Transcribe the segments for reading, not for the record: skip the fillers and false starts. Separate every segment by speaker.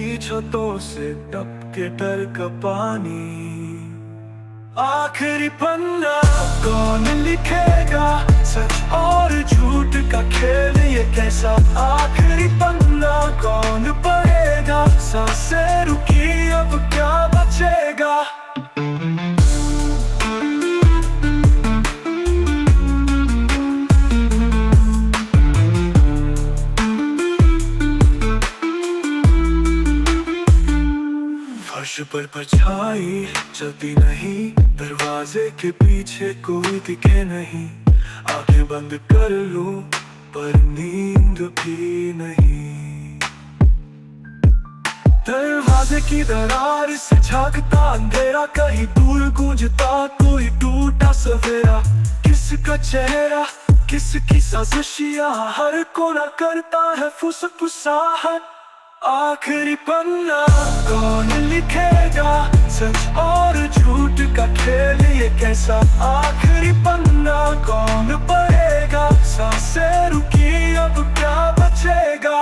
Speaker 1: की छतों से टपके डर का पानी। आखिरी पन्ना कौन लिखेगा, सच और झूठ का खेल ये कैसा। आखिरी पन्ना कौन पढ़ेगा, सांसें रुकी अब क्या बचेगा। फर्श पर परछाई चलती नहीं, दरवाजे के पीछे कोई दिखे नहीं। आंखें बंद कर लूं पर नींद भी नहीं। दरवाजे की दरार से झांकता अंधेरा, कहीं दूर गूंजता कोई टूटा सवेरा। किसका चेहरा, किसकी साजिशियां, हर कोना करता है फुसफुसाहट। आखिरी पन्ना कौन लिखेगा, सच और झूठ का खेल ये कैसा। आखिरी पन्ना कौन पढ़ेगा, सांसें रुकी अब क्या बचेगा।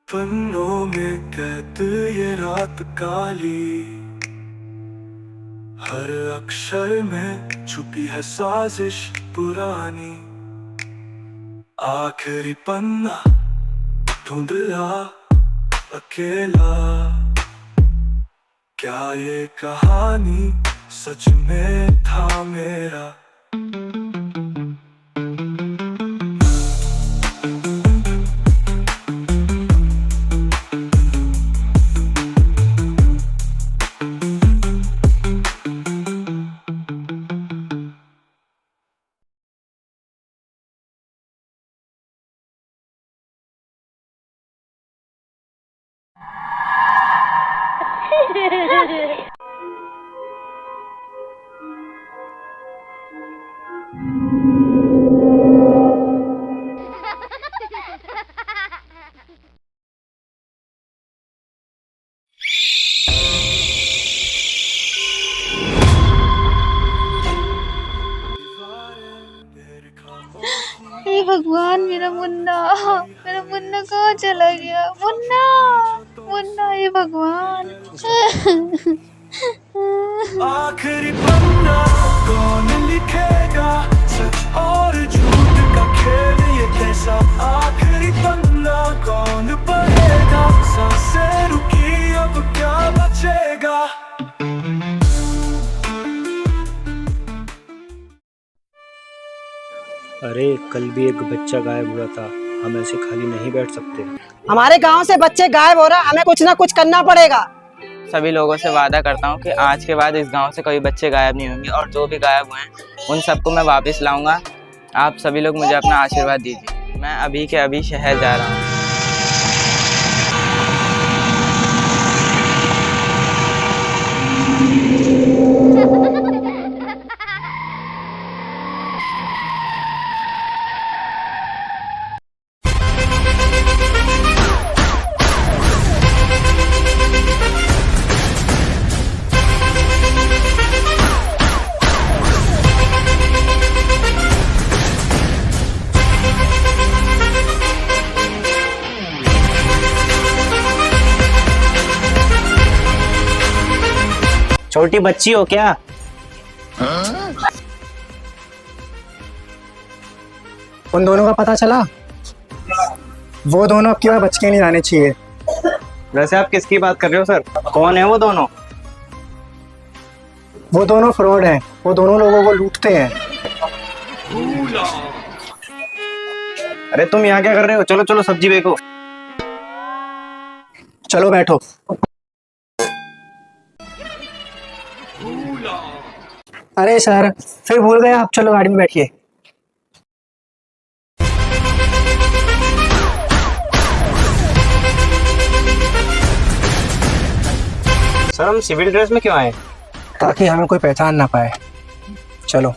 Speaker 1: पन्नों में कैद ये रात काली, हर अक्षर में छुपी है साजिश पुरानी। आखिरी पन्ना धुंधला अकेला, क्या ये कहानी सच में था मेरा।
Speaker 2: हे भगवान, मेरा मुन्ना कहाँ चला गया। मुन्ना मुन्ना, हे भगवान।
Speaker 1: आखिरी पन्ना कौन लिखेगा, सच और झूठ का खेल ये कैसा। आखिरी पन्ना कौन पढ़ेगा, सांसें रुकी अब क्या बचेगा।
Speaker 3: अरे कल भी एक बच्चा गायब हुआ था, हम ऐसे खाली नहीं बैठ सकते।
Speaker 4: हमारे गांव से बच्चे गायब हो रहा, हमें कुछ ना कुछ करना पड़ेगा।
Speaker 5: सभी लोगों से वादा करता हूँ कि आज के बाद इस गांव से कोई बच्चे गायब नहीं होंगे, और जो भी गायब हुए हैं उन सबको मैं वापस लाऊंगा। आप सभी लोग मुझे अपना आशीर्वाद दीजिए। मैं अभी के अभी शहर जा रहा हूँ।
Speaker 3: छोटी बच्ची हो क्या?
Speaker 6: उन दोनों का पता चला? वो दोनों अब की बार बच के नहीं आने चाहिए।
Speaker 3: वैसे आप किसकी बात कर रहे हो सर? कौन है वो दोनों?
Speaker 6: वो दोनों फ्रॉड हैं, वो दोनों लोगों को लूटते हैं।
Speaker 3: अरे तुम यहाँ क्या कर रहे हो? चलो चलो सब्जी बेचो।
Speaker 6: चलो बैठो। अरे सर, फिर भूल गए आप, चलो गाड़ी में बैठिए।
Speaker 3: सर हम सिविल ड्रेस में क्यों आए?
Speaker 6: ताकि हमें कोई पहचान ना पाए। चलो।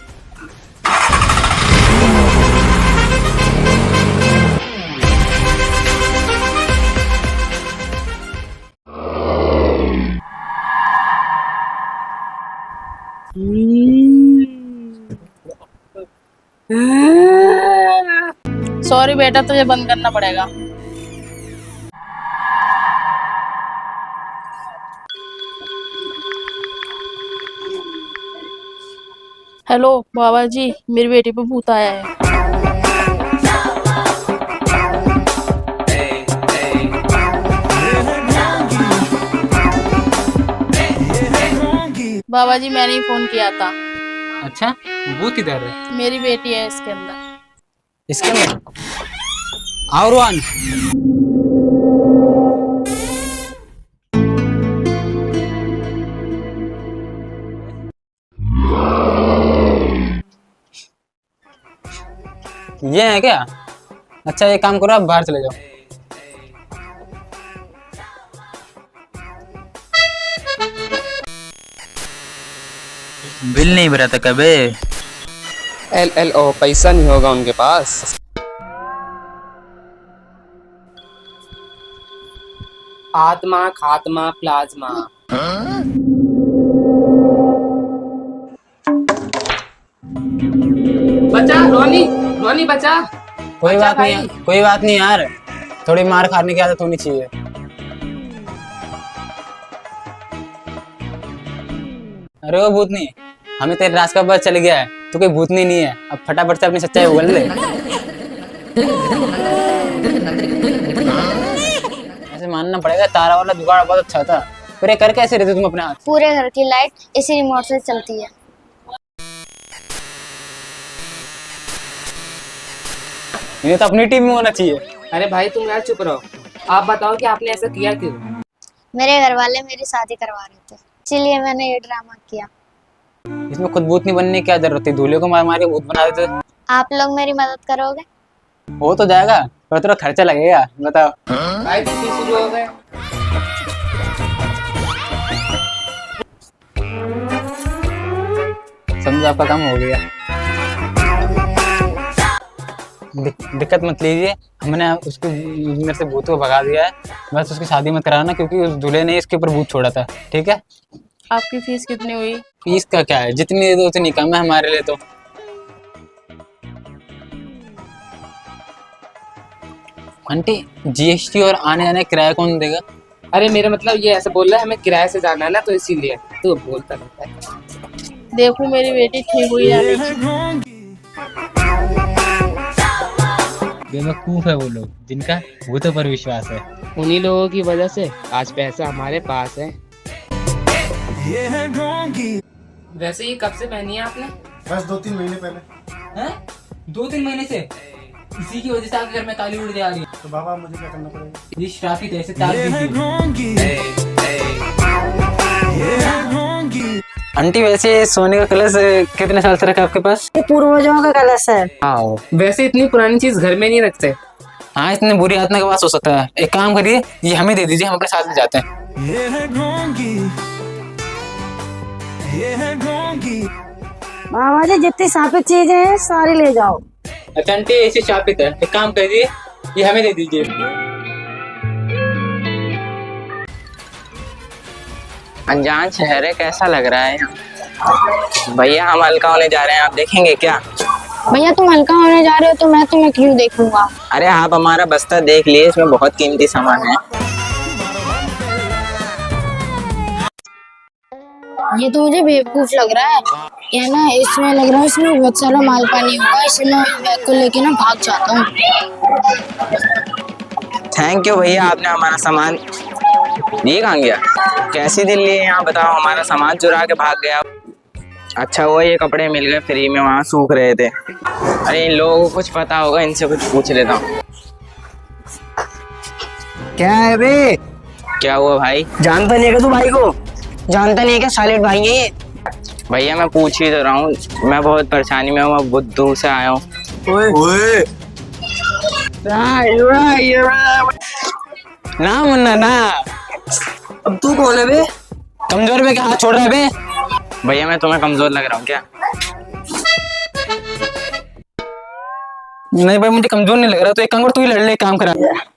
Speaker 7: सॉरी बेटा, तुझे बंद करना पड़ेगा। हेलो बाबा जी, मेरी बेटी पे भूत आया है। बाबा जी मैंने ही फोन किया था।
Speaker 8: अच्छा, भूत किधर है?
Speaker 7: मेरी बेटी है इसके अंदर।
Speaker 8: इसके अंदर? और वन। ये है क्या? अच्छा, ये काम करो, आप बाहर चले जाओ।
Speaker 5: बिल नहीं भरा था कबे?
Speaker 9: LLO पैसा नहीं होगा उनके पास। आत्मा खात्मा प्लाज्मा। बचा रोनी, रोनी बचा।
Speaker 8: कोई बात
Speaker 9: भाई।
Speaker 8: नहीं, कोई बात नहीं यार, थोड़ी मार खाने की आदत होनी चाहिए। अरे वो भूतनी, हमें तेरे राज का पता चल गया है, तू कोई भूतनी नहीं है। अब फटाफट से अपनी सच्चाई बोल ले। ऐसे मानना पड़ेगा, तारा वाला जुगाड़ बहुत अच्छा था, पर ये कर कैसे रहे थे तुम अपने हाथ?
Speaker 2: पूरे घर की लाइट इसी रिमोट से चलती है।
Speaker 8: इन्हें तो अपनी टीम में होना चाहिए।
Speaker 9: अरे भाई तुम यार चुप रहो। आप बताओ कि आपने ऐसा किया क्यों?
Speaker 2: मेरे घर वाले मेरी शादी करवा रहे थे, इसीलिए मैंने ये ड्रामा किया।
Speaker 8: इसमें खुद भूतनी बनने की क्या जरूरत है? दूल्हे को मार मार के भूत बना देते।
Speaker 2: आप लोग मेरी मदद करोगे?
Speaker 8: हो तो जाएगा, पर थोड़ा खर्चा लगेगा। बताओ।
Speaker 9: भाई तुम भी शुरू हो गए।
Speaker 8: समझो, आपका काम हो गया। दिक्कत मत लीजिए, हमने उसको मेरे से भूत को भगा दिया है। बस उसकी शादी मत कराना, क्योंकि उस दूल्हे ने इसके ऊपर भूत छोड़ा था। ठीक है?
Speaker 7: आपकी फीस कितनी हुई?
Speaker 8: फीस का क्या है, जितनी दे दो उतनी कम है हमारे लिए तो। आंटी, GST और आने जाने का किराया कौन देगा?
Speaker 9: अरे मेरा मतलब ये ऐसे बोल रहा है, हमें किराए से जाना है ना, तो इसीलिए तो बोलता रहता है।
Speaker 7: देखो मेरी बेटी ठीक हुई या नहीं।
Speaker 8: बेवकूफ है वो लोग जिनका भूतों पर विश्वास है।
Speaker 9: उन्हीं लोगों की वजह से आज पैसा हमारे पास है। वैसे ये कब से पहनी है आपने?
Speaker 6: बस 2-3 महीने पहले।
Speaker 8: हैं? 2-3 महीने से? इसी की वजह से आपके घर में ताली उड़ जा रही है।
Speaker 6: तो बाबा मुझे क्या करना पड़ेगा?
Speaker 8: ये श्रापित है, इसे त्याग दीजिए। आंटी, वैसे सोने का कलश कितने साल से रखा आपके पास?
Speaker 4: ये पूर्वजों का कलश है।
Speaker 8: आओ।
Speaker 9: वैसे इतनी पुरानी चीज घर में नहीं रखते।
Speaker 8: हाँ, इतने बुरी आत्मा के पास हो सकता है। एक काम करिए, ये हमें दे दीजिए, हम अपने साथ में जाते हैं।
Speaker 4: बाबा जी जितनी सापित चीजें हैं सारी ले जाओ।
Speaker 8: अच्छा आंटी, ऐसी शापित है, एक काम करिए, ये हमें दे दीजिए।
Speaker 5: अनजान शहर है, कैसा लग रहा है यहाँ? भैया हम हल्का होने जा रहे हैं, आप देखेंगे क्या?
Speaker 2: भैया तुम हल्का होने जा रहे हो तो मैं तुम्हें क्यों देखूंगा?
Speaker 5: अरे आप हमारा बस्ता देख लिए, इसमें बहुत कीमती सामान है।
Speaker 2: ये तो मुझे बेवकूफ लग रहा है। ये ना इसमें लग रहा है इसमें बहुत सारा माल पानी होगा, इसलिए मैं बैग को लेके ना भाग जाता हूँ।
Speaker 5: थैंक यू भैया, आपने हमारा सामान। ये कहाँ गया? कैसी दिल लिए यहाँ बताओ, हमारा सामान चुरा के भाग गया। अच्छा हुआ ये कपड़े मिल गए फ्री में, वहाँ सूख रहे थे। अरे इन लोगों को कुछ पता होगा, इनसे कुछ पूछ लेता हूँ।
Speaker 4: क्या है बे?
Speaker 5: क्या हुआ भाई?
Speaker 4: जानता नहीं है क्या तू भाई को? जानता नहीं है क्या सालिड भाई है ये?
Speaker 5: भैया मैं पूछ ही तो रहा हूँ, मैं बहुत परेशानी में हूँ, मैं बहुत दूर से आया हूँ।
Speaker 8: ना मुन्ना ना।
Speaker 4: अब तू कौन है बे?
Speaker 8: कमजोर में क्या हाथ छोड़ रहा है बे?
Speaker 5: भैया मैं तुम्हें कमजोर लग रहा हूँ क्या?
Speaker 8: नहीं भाई मुझे कमजोर नहीं लग रहा, तो एक काम कर, तू ही लड़ ले, एक काम करा।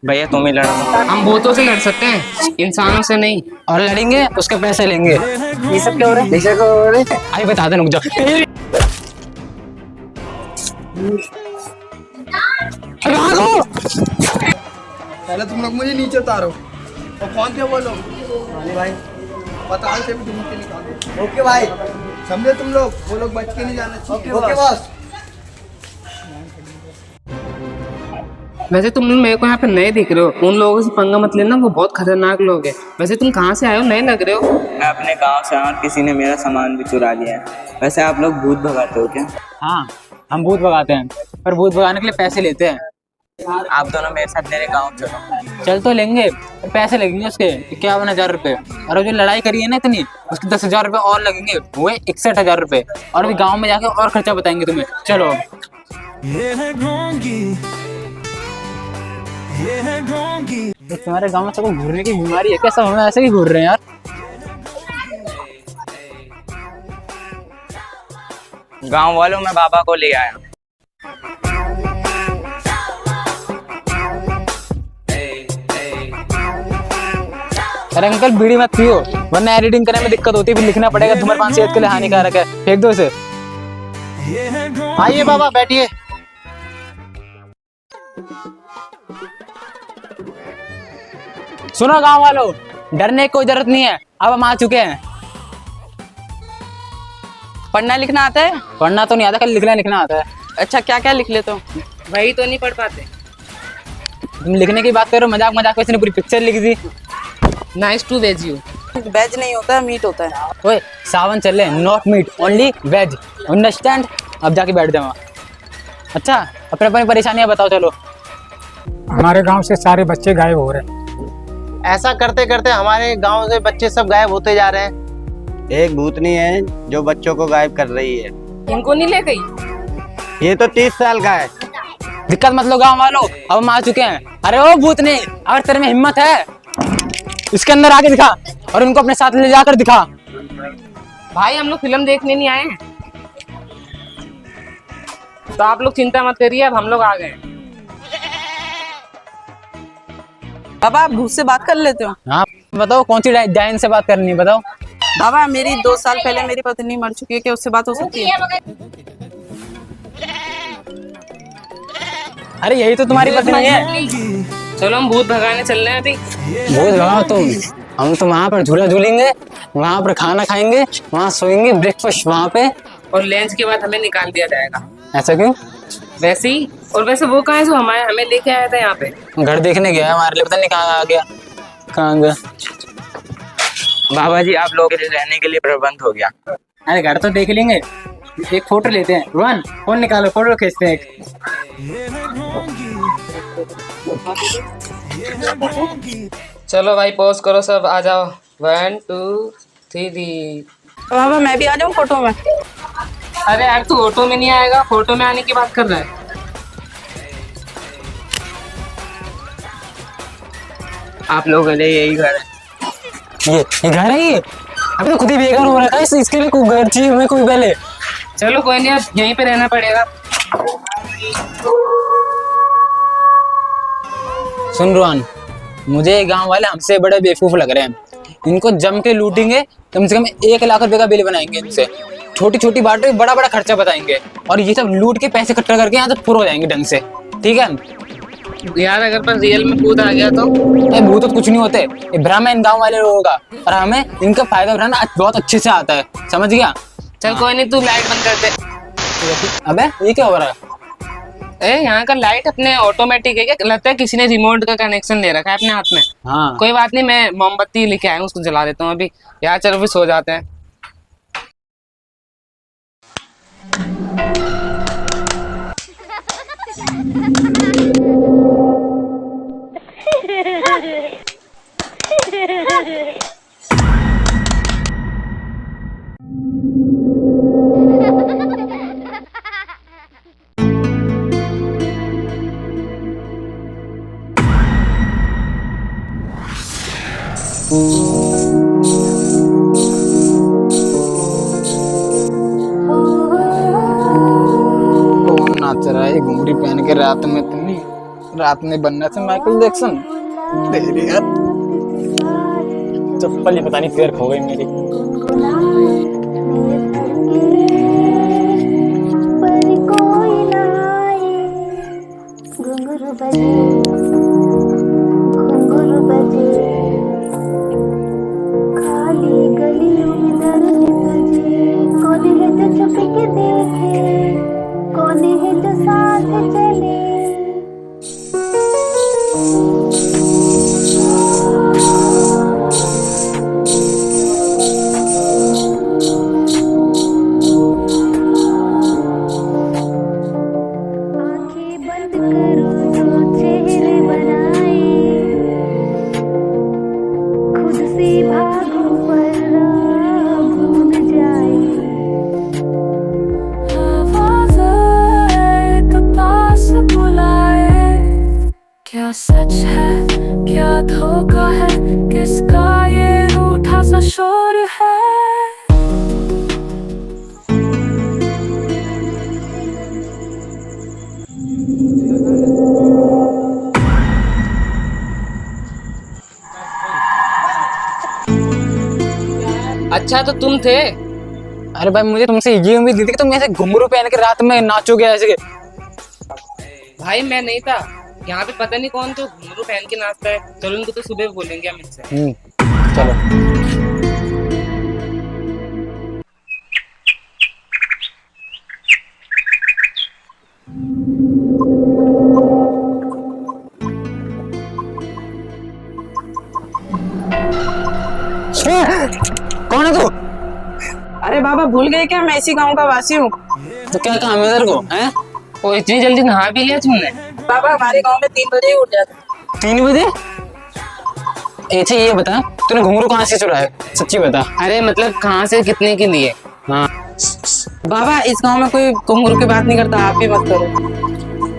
Speaker 5: भैया तुम ही लड़ो।
Speaker 9: हम भूतों से लड़ सकते हैं, इंसानों से नहीं।
Speaker 8: और लड़ेंगे उसके पैसे लेंगे।
Speaker 6: ये सब क्या हो रहा है? पैसे क्या हो रहे हैं?
Speaker 8: आई बता दे, रुक जा। भागो।
Speaker 10: पहले तुम लोग मुझे नीचे उतारो और कौन थे वो लोग? अरे भाई पताल से भी ढूंढ के निकालो। ओके भाई, समझे तुम लोग? वो लोग बच के नहीं जाना चाहिए। Okay boss.
Speaker 9: वैसे तुम लोग मेरे को यहाँ पे नए दिख रहे हो, उन लोगों से पंगा मत लेना, वो बहुत खतरनाक लोग हैं। वैसे तुम कहाँ से आए हो, नए लग रहे हो।
Speaker 5: मैं अपने गांव से आया और किसी ने मेरा सामान भी चुरा लिया है। वैसे आप लोग भूत भगाते हो क्या?
Speaker 8: हाँ हम भूत भगाते हैं, पर भूत भगाने के लिए पैसे लेते हैं।
Speaker 5: आप दोनों मेरे साथ मेरे गाँव चलो।
Speaker 8: चल तो लेंगे, पैसे लगेंगे उसके 51,000 रुपए, और जो लड़ाई करी है ना इतनी, उसके 10,000 रुपए और लगेंगे, हुए 61,000 रुपए। और अभी गाँव में जाके और खर्चा बताएंगे तुम्हें। चलो। तो तुम्हारे गांव में सबको घूरने की बीमारी है क्या? सब हमें ऐसे ही घूर रहे हैं यार।
Speaker 5: गांव वालों में बाबा को ले आया।
Speaker 8: अरे अंकल बीड़ी मत पियो, वरना एडिटिंग करने में दिक्कत होती है, फिर लिखना पड़ेगा धूम्रपान सेहत के लिए हानिकारक है। फेंक दो इसे।
Speaker 6: आइए बाबा बैठिए।
Speaker 8: सुनो गांव वालों, डरने की कोई जरूरत नहीं है, अब हम आ चुके हैं।
Speaker 7: पढ़ना लिखना आता है?
Speaker 8: पढ़ना तो नहीं आता, कल लिखना आता है।
Speaker 7: अच्छा क्या क्या लिख लेते हो?
Speaker 9: वही तो नहीं पढ़ पाते।
Speaker 8: तुम लिखने की बात करो, मजाक मजाक में इसने पूरी पिक्चर लिख दी।
Speaker 9: Nice to wedge you.
Speaker 7: Wedge नहीं होता है, मीट होता है।
Speaker 8: ओए सावन चल रहे, not meat only veg, understand? अब जाके बैठ जाओ। अच्छा अपने अपनी परेशानियां बताओ। चलो।
Speaker 6: हमारे गांव से सारे बच्चे गायब हो रहे हैं।
Speaker 10: ऐसा करते करते हमारे गांव से बच्चे सब गायब होते जा रहे हैं।
Speaker 11: एक भूतनी है जो बच्चों को गायब कर रही है।
Speaker 9: इनको नहीं ले गई?
Speaker 11: ये तो 30 साल का है।
Speaker 8: दिक्कत मत लो गाँव वालों, अब हम आ चुके हैं। अरे ओ भूतनी, अगर तेरे में हिम्मत है इसके अंदर आके दिखा, और उनको अपने साथ ले जाकर दिखा।
Speaker 9: भाई हम लोग फिल्म देखने नहीं आए हैं, तो आप लोग चिंता मत करिए, अब हम लोग आ गए।
Speaker 7: बाबा आप भूत से बात कर लेते हो?
Speaker 8: हाँ बताओ, कौन सी डायन से बात करनी है बताओ।
Speaker 7: बाबा मेरी 2 साल पहले मेरी पत्नी मर चुकी है, क्या उससे बात हो सकती है?
Speaker 8: अरे यही तो तुम्हारी पत्नी है।
Speaker 9: चलो हम भूत भगाने चल रहे हैं अभी।
Speaker 8: भूत भगाओ तुम, हम तो वहाँ पर झूला झूलेंगे, वहाँ पर खाना खाएंगे, वहाँ सोएंगे, ब्रेकफास्ट वहाँ पे,
Speaker 9: और लंच के बाद हमें निकाल दिया जाएगा।
Speaker 8: ऐसा क्यों?
Speaker 9: वैसे ही। और वैसे वो कहाँ है जो हमें लेके आया था यहाँ पे?
Speaker 8: घर देखने गया हमारे लिए, पता नहीं कहाँ आ गया, कहाँ गया।
Speaker 5: बाबा जी आप लोगों के रहने के लिए प्रबंध हो गया।
Speaker 8: अरे घर तो देख लेंगे, एक फोटो लेते हैं। रोहन फोन निकालो, फोटो खींचते हैं एक।
Speaker 9: चलो भाई पॉज करो, सब आ जाओ। 1 2 3।
Speaker 7: बाबा मैं भी आ जाऊँ फोटो में?
Speaker 9: अरे यार तू ऑटो में नहीं आएगा, फोटो में आने की बात कर रहा है।
Speaker 5: आप लोगों के लिए यही घर है।
Speaker 8: ये घर है ये? अबे तो खुद ही बेघर हो रखा है, इसके लिए कोई घर चाहिए हमें कोई पहले।
Speaker 9: चलो कोई नहीं, अब यहीं पे रहना पड़ेगा।
Speaker 8: सुन रोहन, मुझे गांव वाले हमसे बड़े बेवकूफ लग रहे हैं। इनको जम के लूटेंगे, कम से कम 1 लाख रुपए का बिल बनाएंगे इनसे। छोटी छोटी बातों पे बड़ा बड़ा खर्चा बताएंगे, और ये सब लूट के पैसे इकट्ठा करके यहाँ तक पूरे हो जाएंगे ढंग से। ठीक है
Speaker 9: यार अगर पर रियल में भूत आ गया तो?
Speaker 8: भूत तो कुछ नहीं होते, ये भ्रम है इन गाँव वाले लोगों का, और हमें इनका फायदा उठाना बहुत अच्छे से आता है, समझ गया?
Speaker 9: चल कोई नहीं, तू लाइट बंद कर दे।
Speaker 8: अबे ये क्या हो रहा है?
Speaker 9: यहाँ का लाइट अपने ऑटोमेटिक है क्या? लगता है किसी ने रिमोट का कनेक्शन ले रखा है अपने हाथ में।
Speaker 8: हाँ
Speaker 9: कोई बात नहीं, मैं मोमबत्ती लेके आया हूँ, उसको जला देता हूँ अभी। यार चलो फिर सो जाते हैं।
Speaker 8: नाच रहा है घुंगरू घुंगरी पहन के रात में बनना था माइकल जैक्सन। तेरी यार चप्पल ही पता नहीं पैर खो गई मेरी।
Speaker 12: क्या सच है क्या धोखा है, किसका ये रूठा सा शोर है।
Speaker 9: अच्छा तो तुम थे?
Speaker 8: अरे भाई मुझे तुमसे ये उम्मीद थी कि तुम ऐसे घुंघरू पहन के रात में नाचोगे ऐसे।
Speaker 9: भाई मैं नहीं था यहाँ पे, पता नहीं कौन तो घुंघरू पहन के नाचता है। चलो उनको तो सुबह बोलेंगे हम इससे।
Speaker 8: चलो कौन है तू?
Speaker 4: अरे बाबा भूल गए क्या, मैं इसी गांव का वासी हूँ।
Speaker 8: तो क्या काम है तेरे को? हैं?
Speaker 9: ओ इतनी जल्दी नहा भी लिया तुमने?
Speaker 4: बाबा हमारे गांव में 3 बजे ही उठ जाता।
Speaker 8: 3 बजे? अच्छा ये बता तूने घुंघरू कहाँ से चुराया, सच्ची बता।
Speaker 9: अरे मतलब कहाँ से, कितने के लिए?
Speaker 8: हाँ
Speaker 4: बाबा इस गांव में कोई घुंघरू की बात नहीं करता, आप भी मत करो।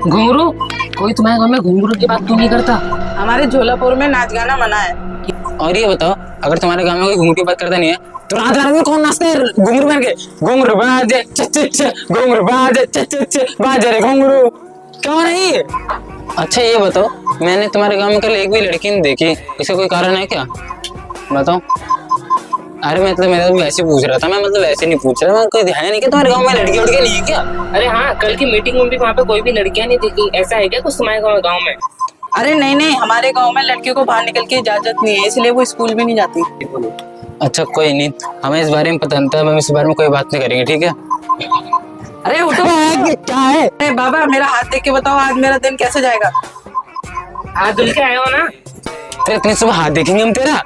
Speaker 9: घुंघरू? कोई तुम्हारे गाँव में घुंघरू की बात क्यों नहीं करता?
Speaker 4: हमारे झोलापुर में नाच गाना मना है।
Speaker 8: और ये बताओ अगर तुम्हारे गाँव में कोई घुंघरू की बात करता नहीं है तो रात रात में कौन नाचता है घुंघरू पहन के? घुंघरू बाजे घुंघरू बाजे बाजे रे घुंघरू, क्यों नहीं? अच्छा ये बताओ मैंने तुम्हारे गांव में कल एक भी लड़की नहीं देखी, इसका कोई कारण है क्या? बताओ। अरे मतलब मैं तो वैसे पूछ रहा था, मैं मतलब वैसे नहीं पूछ रहा, मैं कोई ध्यान नहीं कि तुम्हारे गांव में लड़की उड़की नहीं है क्या?
Speaker 9: अरे हाँ कल की मीटिंग में भी वहाँ पे कोई भी लड़कियां नहीं दिखी, ऐसा है क्या कुछ तुम्हारे गाँव में?
Speaker 4: अरे नहीं नहीं, हमारे गांव में लड़कियों को बाहर निकल के इजाजत नहीं है, इसलिए वो स्कूल भी नहीं जाती।
Speaker 8: अच्छा कोई नहीं, हमें इस बारे में पता नहीं था, हम इस बारे में कोई बात नहीं करेंगे, ठीक है?
Speaker 4: अरे उठो।
Speaker 8: क्या है?
Speaker 4: अरे बाबा मेरा हाथ देख के बताओ आज मेरा दिन कैसे जाएगा।
Speaker 9: हाथ धुल के आए हो ना?
Speaker 8: तेरे इतने सुबह हाथ देखेंगे हम तेरा?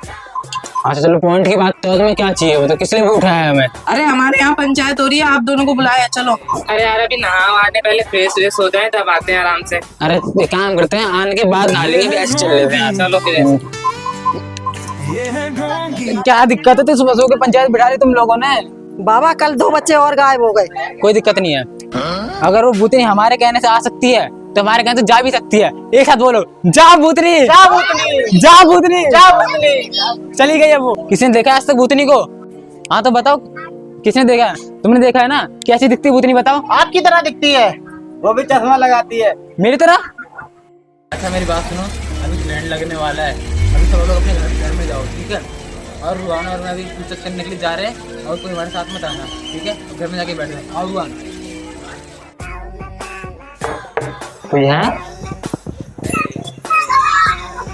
Speaker 8: अच्छा चलो पॉइंट की बात तो तुम्हें क्या चाहिए वो तो, किस लिए भी उठाया है हमें?
Speaker 4: अरे हमारे यहाँ पंचायत हो रही है, आप दोनों को बुलाया है, चलो।
Speaker 9: अरे यार अभी नहा आने पहले फ्रेश व्रेश हो जाए तब आते हैं आराम से।
Speaker 8: अरे एक काम करते हैं आने के बाद नहा लेंगे, ऐसे चल लेते हैं।
Speaker 9: चलो फिर।
Speaker 8: क्या दिक्कत है? तो सुबह सुबह पंचायत बिठा ली तुम लोगों ने।
Speaker 4: बाबा कल 2 बच्चे और गायब हो गए।
Speaker 8: कोई दिक्कत नहीं है, अगर वो भूतनी हमारे कहने से आ सकती है तो हमारे कहने से जा भी सकती है। एक साथ बोलो, जा भूतनी, जा भूतनी, जा भूतनी, जा भूतनी। चली गई है वो। किसने देखा है आज तक भूतनी को? हाँ तो बताओ किसने देखा है? तुमने देखा है ना? कैसी दिखती है भूतनी बताओ?
Speaker 11: आपकी तरह दिखती है, वो भी चश्मा लगाती है।
Speaker 8: मेरी तरह? अच्छा मेरी बात सुनो, अभी ग्रैंड लगने वाला है, अभी सब लोग अपने घर में जाओ, ठीक है? और रुआन और मैं अभी पूछताछ करने के लिए जा रहे हैं, और कोई हमारे साथ मत आना, ठीक है? घर में जाके बैठ जाओ। आओ रुआन। कोई है?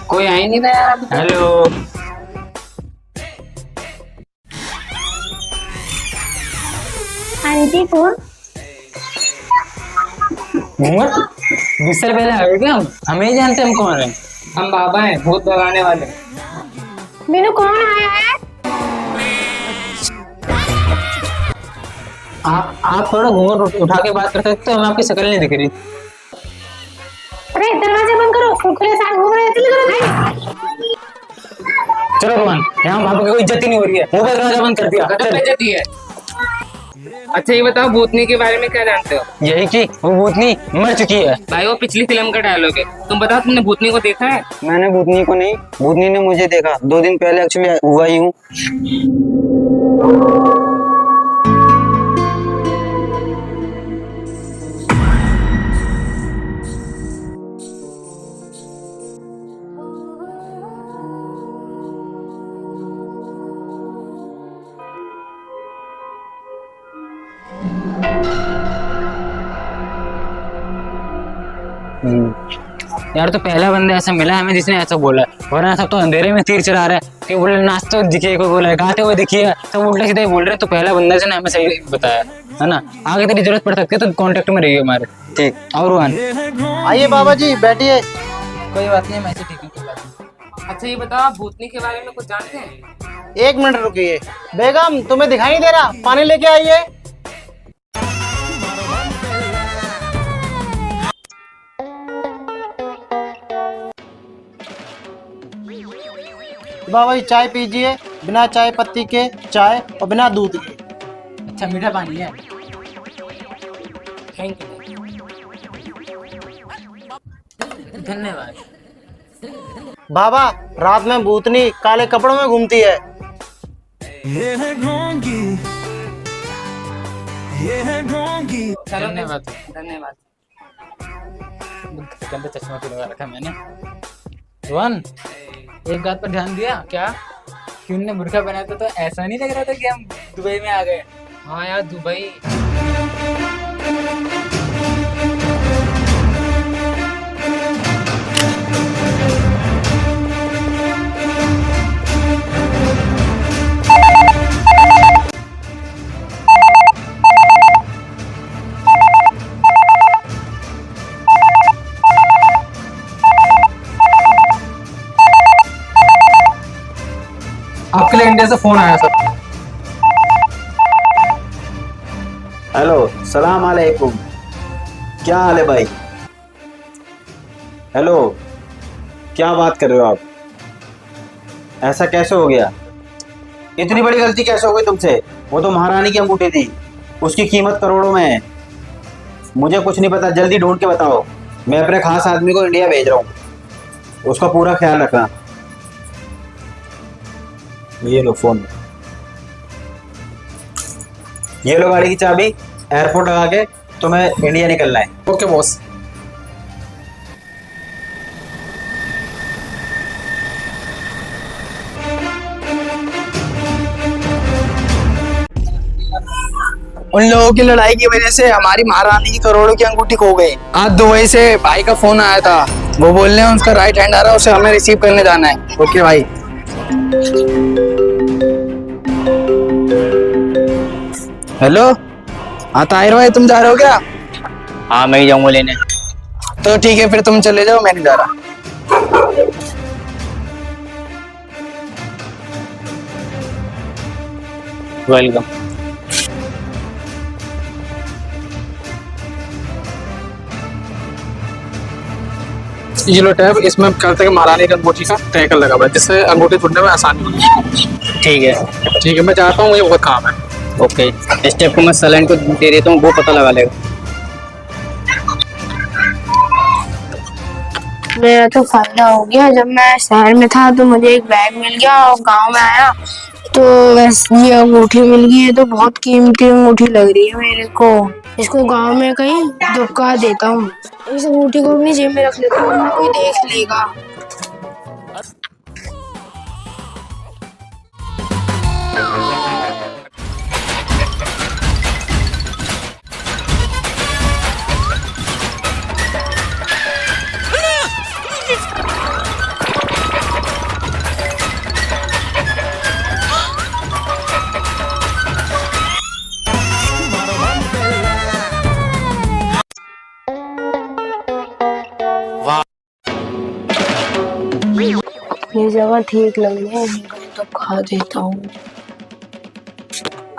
Speaker 9: कोई आ ही नहीं रहा यार।
Speaker 8: हेलो
Speaker 2: हाँ जी कौन?
Speaker 8: घूंघट 20 साल पहले आए क्या हम? हमें ही जानते हम कौन है?
Speaker 9: हम बाबा हैं, भूत भगाने वाले।
Speaker 2: मीनू कौन आया है?
Speaker 8: आप थोड़ा घूंघट उठा के बात कर सकते हो, हमें आपकी शक्ल नहीं दिख रही।
Speaker 2: अरे दरवाजा बंद करो, कुरकुरे साथ घूम रहे हैं, जल्दी करो।
Speaker 8: चलो रोहन, यहाँ बाबू की कोई इज्जत ही नहीं हो रही है, मुंह का दरवाजा बंद कर दिया।
Speaker 9: इज्जत ही है। अच्छा ये बताओ भूतनी के बारे में क्या जानते हो?
Speaker 8: यही कि वो भूतनी मर चुकी है।
Speaker 9: भाई वो पिछली फिल्म का डायलॉग है। तुम बताओ तुमने भूतनी को देखा है?
Speaker 11: मैंने भूतनी को नहीं, भूतनी ने मुझे देखा। 2 दिन पहले एक्चुअली हुआ ही हूँ।
Speaker 8: यार तो पहला बंदा ऐसा मिला हमें जिसने ऐसा बोला, वरना सब तो अंधेरे में तीर चला रहा है कि बोले नाचते हुए दिखिए, कोई बोला गाते हुए दिखिए, सब उल्टा सीधा ही बोल रहे हैं। तो पहला बंदा जिसने हमें सही बताया है ना। आगे तेरी जरूरत पड़ सकती है तो कांटेक्ट में रहिए हमारे।
Speaker 11: ठीक।
Speaker 8: और वन
Speaker 10: आइए बाबा जी बैठिए।
Speaker 8: कोई बात नहीं, मैं ठीक हूँ।
Speaker 9: अच्छा ये बताओ, आप भूतनी के बारे में कुछ जानते हैं?
Speaker 10: एक मिनट रुकिए। बेगम तुम्हें दिखाई नहीं दे रहा, पानी लेके आइए। बाबा जी चाय पीजिए, बिना चाय पत्ती के चाय और बिना दूध के।
Speaker 8: अच्छा मीठा पानी है।
Speaker 9: Thank you.
Speaker 8: धन्यवाद।
Speaker 10: बाबा रात में भूतनी काले कपड़ों में घूमती है।
Speaker 1: ये है ढोंगी, ये है ढोंगी।
Speaker 8: धन्यवाद।
Speaker 9: धन्यवाद।
Speaker 8: गंदा चश्मा तो लगा रखा मैंने। वन एक बात पर ध्यान दिया क्या कि उनने बुर्का पहना था तो ऐसा नहीं लग रहा था कि हम दुबई में आ गए।
Speaker 9: हाँ यार दुबई।
Speaker 8: आपके लिए इंडिया से फोन आया सर।
Speaker 11: हेलो, सलाम अलैकुम। क्या हाल है भाई? हेलो, क्या बात कर रहे हो आप? ऐसा कैसे हो गया? इतनी बड़ी गलती कैसे हो गई तुमसे? वो तो महारानी की अंगूठी थी, उसकी कीमत करोड़ों में है। मुझे कुछ नहीं पता, जल्दी ढूंढ के बताओ। मैं अपने खास आदमी को इंडिया भेज रहा हूँ, उसका पूरा ख्याल रखना। ये लो फोन, ये लो गाड़ी की चाबी। एयरपोर्ट लगा के तुम्हें इंडिया निकलना है।
Speaker 8: Okay boss.
Speaker 10: उन लोगों की लड़ाई की वजह से हमारी महारानी की करोड़ों की अंगूठी खो गई। आज दुबई से भाई का फोन आया था, वो बोल रहे हैं उसका राइट हैंड आ रहा है, उसे हमें रिसीव करने जाना है। ओके भाई। हेलो, हाँ ताहिर भाई तुम जा रहे हो क्या?
Speaker 5: हाँ मैं ही जाऊँगा लेने।
Speaker 10: तो ठीक है फिर तुम चले जाओ, मैं नहीं जा रहा।
Speaker 5: वेलकम।
Speaker 8: ये लो टैब, इसमें करते हैं महारानी की अंगूठी का टैकल लगा हुआ है, जिससे अंगूठी ढूंढने में आसानी होगी।
Speaker 5: ठीक है।
Speaker 8: ठीक है, मैं चाहता हूँ, मुझे बहुत काम है।
Speaker 5: ओके, स्टेप को मैं सलाइन को दे देता हूँ, वो पता लगा लेगा।
Speaker 2: मेरा तो फायदा हो गया। जब मैं शहर में था तो मुझे एक बैग मिल गया और गांव में आया तो वैसे ये अंगूठी मिल गई है। तो बहुत कीमती अंगूठी लग रही है मेरे को। इसको गांव में कहीं दुबका देता हूँ। इस अंगूठी को अपनी जेब में रख लेता हूँ, वरना कोई देख लेगा। ये जगह ठीक लग रही है, तो खा देता हूँ।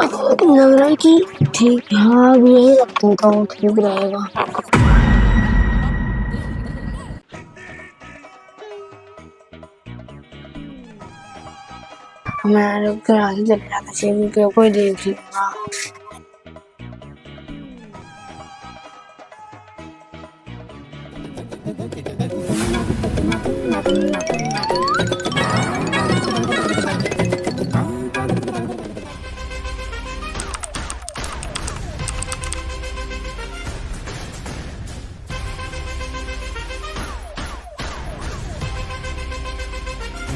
Speaker 2: अब लग रहा है कि ठीक, हाँ अब यही रख देता हूँ, ठीक रहेगा। मैं रुक कर आगे चले जाना चाहिए क्योंकि कोई देख लेगा।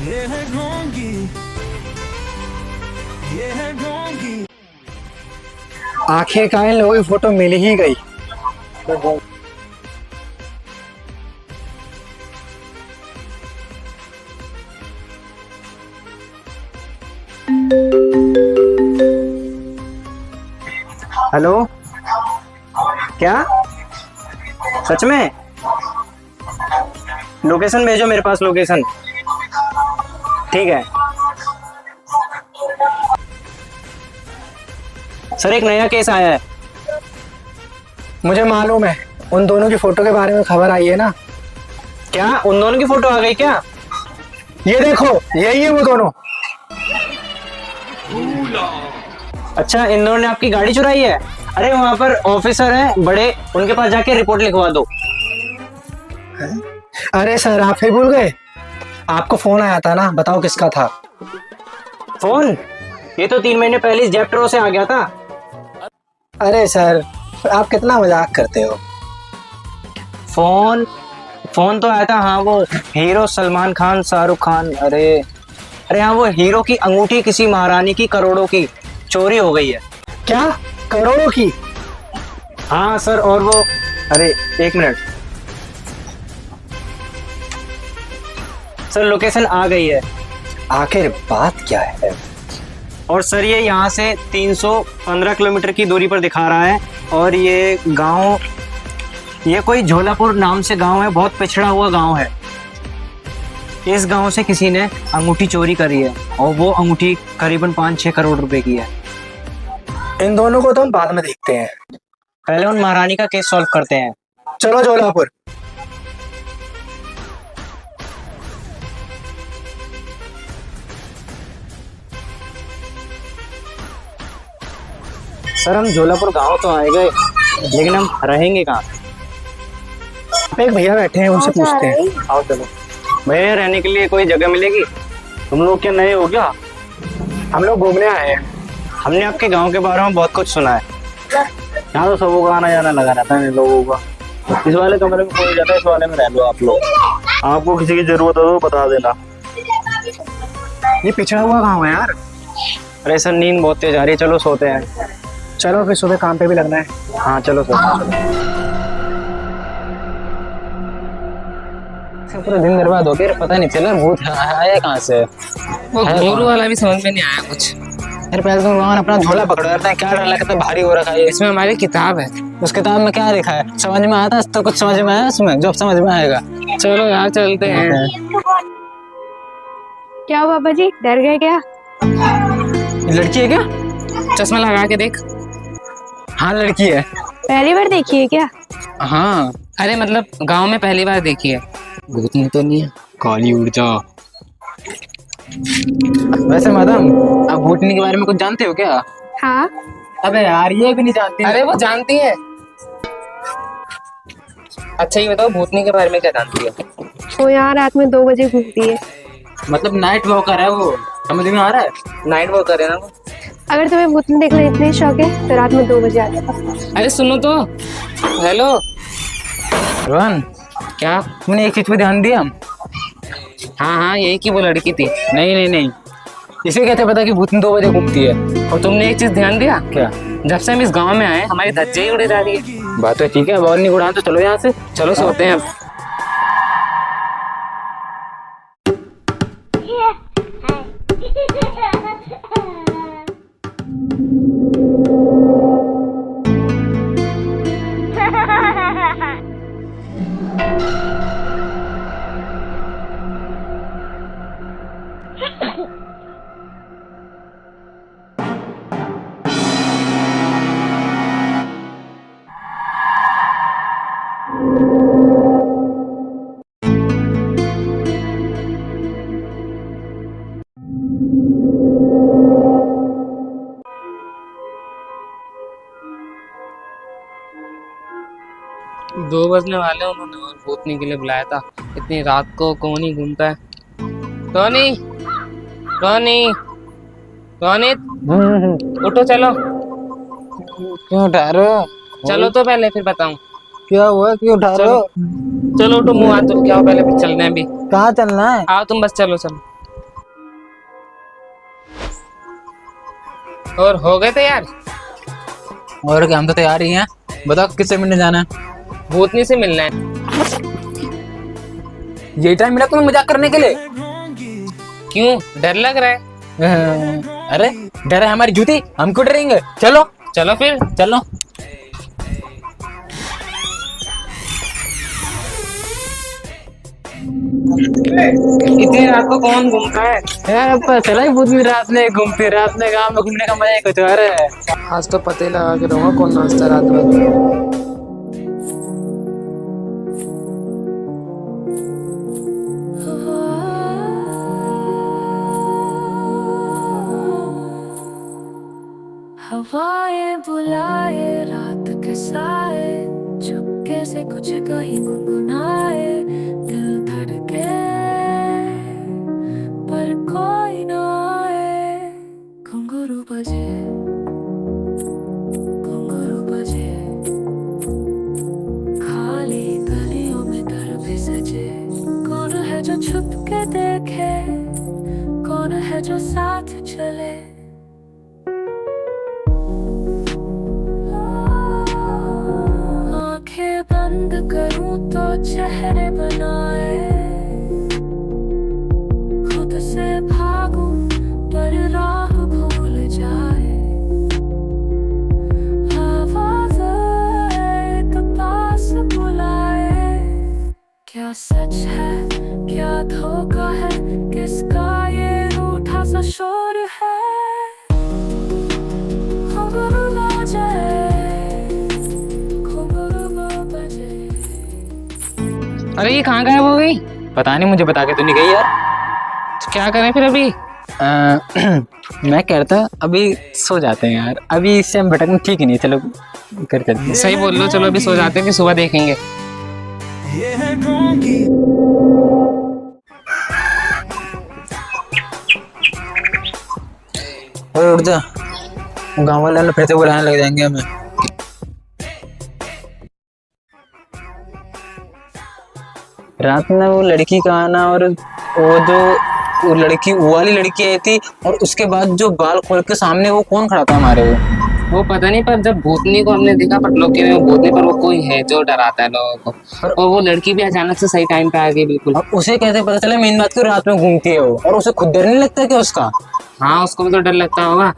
Speaker 1: ये है ढोंगी, ये है ढोंगी।
Speaker 10: आखिरकार इन लोगों की फोटो मिल ही गई।
Speaker 3: हेलो, क्या सच में? लोकेशन भेजो मेरे पास, लोकेशन। ठीक है सर, एक नया केस आया है।
Speaker 6: मुझे मालूम है, उन दोनों की फोटो के बारे में खबर आई है ना।
Speaker 3: क्या उन दोनों की फोटो आ गई क्या?
Speaker 6: ये देखो, यही है वो दोनों।
Speaker 3: अच्छा, इन दोनों ने आपकी गाड़ी चुराई है? अरे वहाँ पर ऑफिसर हैं बड़े, उनके पास जाके रिपोर्ट लिखवा दो।
Speaker 6: अरे सर, आप ही भूल गए? आपको फोन आया था ना, बताओ किसका था?
Speaker 3: फोन? ये तो 3 महीने पहले जेप्टरो से आ गया था।
Speaker 6: अरे सर, आप कितना मजाक करते हो।
Speaker 3: फोन तो आया था, हाँ वो हीरो सलमान खान, शाहरुख खान। अरे हाँ, वो हीरो की अंगूठी किसी महारानी की करोड़ों की चोरी हो गई है।
Speaker 6: क्या? करोड़ों की?
Speaker 3: हाँ सर, और वो, अरे 1 मिनट सर, लोकेशन आ गई है।
Speaker 6: आखिर बात क्या है?
Speaker 3: और सर ये यहाँ से 315 किलोमीटर की दूरी पर दिखा रहा है। और ये गांव, ये कोई झोलापुर नाम से गांव है, बहुत पिछड़ा हुआ गांव है। इस गांव से किसी ने अंगूठी चोरी करी है और वो अंगूठी करीबन 5-6 करोड़ रुपए की है।
Speaker 6: इन दोनों को तो हम बाद में देखते हैं,
Speaker 3: पहले उन महारानी का केस सॉल्व करते हैं।
Speaker 6: चलो झोलापुर।
Speaker 3: सर हम झोलापुर गांव तो आए गए, लेकिन हम रहेंगे कहाँ?
Speaker 6: एक भैया बैठे हैं, उनसे पूछते हैं।
Speaker 3: आओ चलो। भैया, रहने के लिए कोई जगह मिलेगी? तुम लोग क्या नए हो क्या?
Speaker 6: हम लोग घूमने आए हैं।
Speaker 3: हमने आपके गांव के बारे में बहुत कुछ सुना है। यहाँ तो सबों का आना जाना लगा रहता है इन लोगों का। इस वाले कमरे में कोई जाता है, इस वाले में रह लो आप लोग। आपको किसी की जरूरत हो तो बता देना।
Speaker 6: ये पिछड़ा हुआ गाँव है यार।
Speaker 3: अरे सर, नींद बहुत तेज आ रही है, चलो सोते हैं।
Speaker 6: चलो फिर, सुबह काम पे भी लगना है।
Speaker 3: हाँ चलो सोते।
Speaker 8: पूरा दिन बर्बाद हो गया, पता नहीं चला भूत आया कहाँ से।
Speaker 9: वो घोरू वाला भी समझ में नहीं आया कुछ।
Speaker 8: यार पहले तुम वहाँ अपना झोला पकड़ो यार, क्या डर लगता है, भारी हो रखा है।
Speaker 9: इसमें हमारी किताब है।
Speaker 8: उस किताब में क्या लिखा है? समझ में आता तो कुछ समझ में आया उसमें, जो समझ में आएगा।
Speaker 9: चलो यार चलते हैं।
Speaker 2: क्या बाबा जी, डर गए क्या?
Speaker 8: लड़की है क्या?
Speaker 9: चश्मा लगा के देख।
Speaker 8: हाँ लड़की है।
Speaker 2: पहली बार देखी है क्या?
Speaker 9: हाँ, अरे मतलब गांव में पहली बार देखी है।
Speaker 8: भूतनी तो नहीं है, काली ऊर्जा। वैसे मैडम, आप भूतनी के बारे में कुछ जानते हो क्या?
Speaker 2: हाँ।
Speaker 8: अबे यार, ये भी नहीं जानती।
Speaker 9: अरे वो जानती है। अच्छा ये बताओ, भूतनी के बारे में क्या जानती है?
Speaker 2: वो यहाँ रात में 2 बजे घूमती है।
Speaker 8: मतलब नाइट वॉकर है वो, समझ में आ रहा है?
Speaker 9: नाइट वॉक करे ना वो।
Speaker 2: अगर तुम्हें भूतनी देखना इतना ही शौक है तो रात में 2 बजे आ जाता।
Speaker 9: अरे सुनो तो। हेलो
Speaker 8: रोहन,
Speaker 9: क्या?
Speaker 8: तुमने एक चीज पे ध्यान दिया?
Speaker 9: हाँ, यही की वो लड़की थी।
Speaker 8: नहीं, इसे कैसे पता कि भूतनी 2 बजे घूमती है?
Speaker 9: और तुमने एक चीज ध्यान दिया
Speaker 8: क्या?
Speaker 9: जब से हम इस गांव में आए हमारी धज्जे ही उड़े जा रही है।
Speaker 8: बात तो ठीक है, अब और नहीं उड़ान तो चलो यहाँ से।
Speaker 9: चलो सोते हैं अब। दो बजने वाले उन्होंने और भूतनी के लिए बुलाया था। इतनी रात को कौन ही घूमता है। टोनी, टोनी, टोनी, उठो चलो।
Speaker 8: क्यों उठा रहे हो?
Speaker 9: चलो तो पहले फिर बताऊं
Speaker 8: क्या हुआ, क्यों उठा रहे हो?
Speaker 9: चलो उठो, मुँह हाथ धो के आओ पहले, फिर चलना है अभी।
Speaker 8: कहाँ चलना है?
Speaker 9: आओ तुम बस, चलो चलो। और हो गए तैयार?
Speaker 8: और क्या, हम तो तैयार ही हैं। बताओ किससे मिलने जाना है?
Speaker 9: भूतनी से मिलना है।
Speaker 8: ये टाइम मिला तुम्हें मजाक करने के लिए?
Speaker 9: क्यों, डर लग रहा है?
Speaker 8: अरे डर है हमारी जूती, हम क्यों डरेंगे? चलो
Speaker 9: चलो फिर।
Speaker 8: चलो।
Speaker 9: इतनी रात को कौन घूमता है
Speaker 8: यार अब चला ही पूरी रात में घूमते, रात में गाँव में घूमने का मजा ही कुछ और है।
Speaker 9: आज तो पते लगा के रहूंगा कौन नाचता है रात में।
Speaker 12: हवाएं बुलाए रात के साए, चुपके से कुछ कहीं गुनगुनाए, दिल धड़के पर कोई ना आए। घुंघरू बजे, घुंघरू बजे, खाली गलियों में दर भी सजे। कौन है जो छुप के देखे, कौन है जो साथ चले। बंद करूं तो चेहरे बनाए, खुद से भागूं पर राह भूल जाए। आवाज़ एक पास बुलाए, क्या सच है क्या धोखा है, किसका ये रूठा सा शोर है। खबर ना जाए,
Speaker 9: अरे ये कहाँ गायब हो गई?
Speaker 8: पता नहीं, मुझे बता के तो नहीं गई यार।
Speaker 9: तो क्या करें फिर अभी?
Speaker 8: मैं कहता अभी सो जाते हैं यार, अभी इससे हम भटकना ठीक ही नहीं। चलो कर चलते हैं।
Speaker 9: सही बोल लो, चलो अभी सो जाते हैं, फिर सुबह देखेंगे।
Speaker 8: और उठ जा, गाँव वाले फिर से बुलाने लग जाएंगे हमें। रात में वो लड़की का आना, और वो लड़की, वो वाली लड़की आई थी, और उसके बाद जो बाल खोल के सामने वो कौन खड़ा था हमारे?
Speaker 9: वो पता नहीं, पर जब भूतनी को हमने देखा पटलोकी में, भूतनी पर वो कोई है जो डराता है लोगों को। और वो लड़की भी अचानक से सही टाइम पे आ गई बिल्कुल।
Speaker 8: अब उसे कैसे पता चला मेन बात, क्यों रात में घूमती है वो, और उसे खुद डर नहीं लगता क्या उसका?
Speaker 9: हाँ, उसको भी तो डर लगता होगा,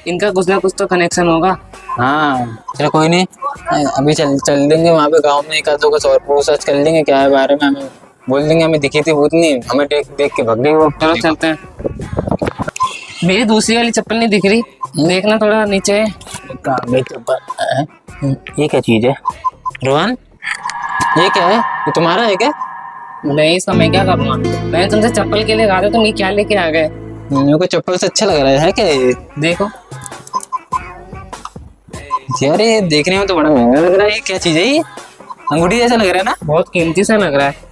Speaker 9: इनका कुछ ना कुछ तो कनेक्शन होगा।
Speaker 8: हाँ चलो कोई नहीं, अभी चल देंगे वहाँ पे गाँव में, एक आध लोग और पूछताछ कर लेंगे क्या है बारे में, हमें बोल देंगे हमें दिखी थी भूतनी, हमें देख के भाग गई वो।
Speaker 9: चलो चलते हैं। मेरी दूसरी वाली चप्पल नहीं दिख रही, देखना थोड़ा नीचे।
Speaker 8: ये क्या चीज है रोहन? ये क्या है? ये तुम्हारा है क्या?
Speaker 9: नहीं, इसका मैं क्या करूँगा? मैंने तुमसे चप्पल के लिए कहा था, तुम ये क्या लेके आ गए?
Speaker 8: मेरे को चप्पल से अच्छा लग रहा है क्या ये?
Speaker 9: देखो
Speaker 8: यार, ये देखने में तो बड़ा महंगा लग रहा है। ये क्या चीज है? ये अंगूठी जैसा लग रहा है ना?
Speaker 9: बहुत कीमती सा लग रहा है।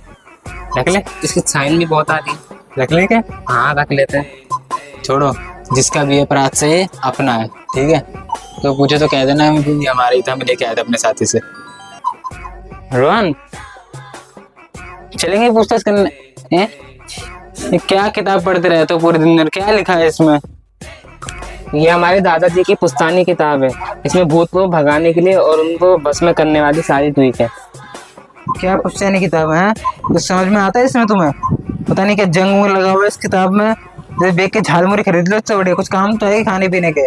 Speaker 9: रख ले, इसकी साइन भी बहुत आती है।
Speaker 8: रख ले क्या?
Speaker 9: हाँ रख लेते हैं।
Speaker 8: छोड़ो, जिसका भी है प्रात से ये अपना है, ठीक है? तो पूछे तो कह देना हमारे ही था, हम लेके आए थे अपने साथी से। रोहन चलेंगे पूछताछ करने? ये क्या किताब पढ़ते रहते हो पूरे दिन, क्या लिखा है इसमें?
Speaker 9: ये हमारे दादाजी की पुश्तैनी किताब है। इसमें भूत को भगाने के लिए और उनको भस्म करने वाली सारी ट्रिक है।
Speaker 8: क्या पुश्तैनी किताब है? कुछ समझ में आता है इसमें तुम्हें? पता नहीं क्या जंग में लगा हुआ है इस किताब में। देख के झालमुरी खरीद लो, इससे बढ़िया कुछ काम तो है खाने पीने के।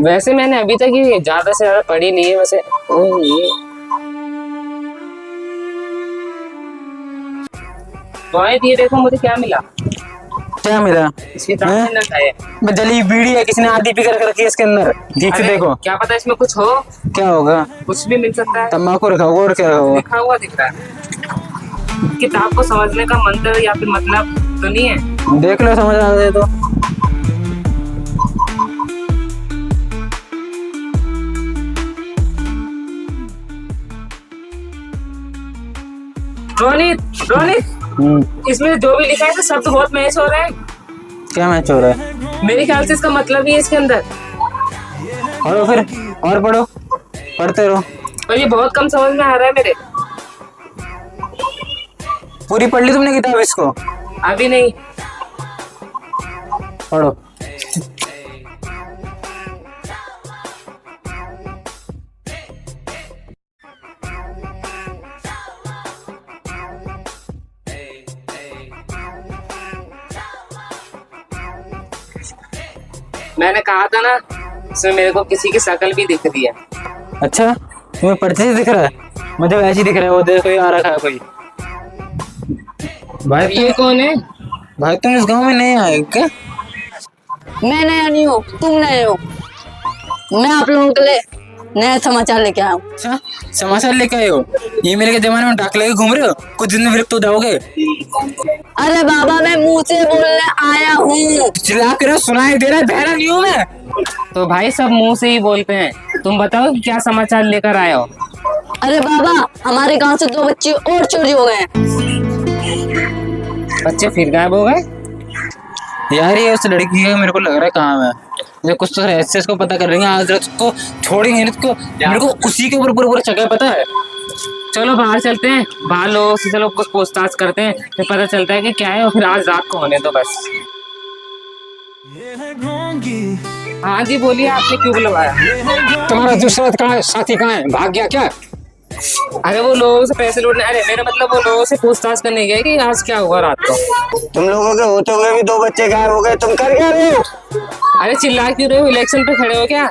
Speaker 9: वैसे मैंने अभी तक ये ज्यादा से ज्यादा पढ़ी नहीं है वैसे। ये देखो मुझे क्या मिला।
Speaker 8: क्या मिला?
Speaker 9: इसकी है
Speaker 8: जली बीड़ी है, किसी ने आधी पी कर रखी है इसके अंदर। ठीक से देखो,
Speaker 9: क्या पता इसमें कुछ हो।
Speaker 8: क्या होगा?
Speaker 9: कुछ भी मिल सकता है।
Speaker 8: तम्बाकू रखा हुआ और क्या रखा हुआ?
Speaker 9: लिखा हुआ दिख रहा है। किताब को समझने का मंत्र या फिर मतलब तो नहीं है।
Speaker 8: देख लो, समझ आ जाए तो।
Speaker 9: रोनित इसमें जो भी लिखा है तो शब्द बहुत मैच हो रहा है।
Speaker 8: क्या मैच हो रहा है?
Speaker 9: मेरे ख्याल से इसका मतलब ही है इसके अंदर।
Speaker 8: पढ़ो फिर, और पढ़ो, पढ़ते रहो।
Speaker 9: और ये बहुत कम समझ में आ रहा है मेरे।
Speaker 8: पूरी पढ़ ली तुमने किताब इसको?
Speaker 9: अभी नहीं।
Speaker 8: पढ़ो।
Speaker 9: मैंने कहा था ना, इसमें मेरे को किसी की शक्ल भी दिख रही है।
Speaker 8: अच्छा, तुम्हें पर्चे से दिख रहा है? मुझे वैसे ही दिख रहा है, वो देखो कोई आ रखा है कोई। भाई
Speaker 9: ये कौन है?
Speaker 8: भाई तुम इस गांव में नहीं आए क्या?
Speaker 4: मैं नया नहीं हूँ, तुम नए हो। मैं आप लोगों के लिए नया समाचार लेके आया हूँ।
Speaker 8: अच्छा, समाचार लेके आए हो? ये मेरे के जमाने में डाक लेके घूम रहे हो? कुछ दिन में विरक्त हो जाओगे।
Speaker 4: अरे बाबा, मैं मुंह से बोलने आया हूँ।
Speaker 8: चिल्ला कर सुनाई दे रहा है, बहरा नहीं हूँ मैं।
Speaker 9: तो भाई सब मुंह से ही बोलते हैं। तुम बताओ क्या समाचार लेकर आए हो?
Speaker 4: अरे बाबा, हमारे गांव से 2 बच्चे और चोरी हो गए हैं।
Speaker 9: बच्चे फिर गायब हो गए?
Speaker 8: यार ये उस लड़की है, मेरे को लग रहा है कहाँ है। मुझे कुछ तो रहस्य इसको पता कर रही है, आज रात को छोड़ेंगे नहीं इसको। मेरे को उसी के ऊपर पूरा पूरा जगह पता है।
Speaker 9: चलो बाहर चलते हैं, बाहर लोगों से चलो कुछ पूछताछ करते हैं, फिर पता चलता है कि क्या है। और फिर आज रात को होने दो बस। हाँ जी बोलिए, आपने क्यों बुलवाया?
Speaker 8: तुम्हारा दूसरा साथी कहाँ है? भाग गया क्या?
Speaker 9: अरे वो लोगों से पैसे लूटने, अरे मेरा मतलब वो लोगों से पूछताछ करने गया कि आज क्या हुआ रात को।
Speaker 11: तुम लोगों के होते हुए भी 2 बच्चे गायब हो गए, तुम कर क्या रहे हो?
Speaker 9: अरे चिल्ला क्यों रहे हो? इलेक्शन पे खड़े हो क्या?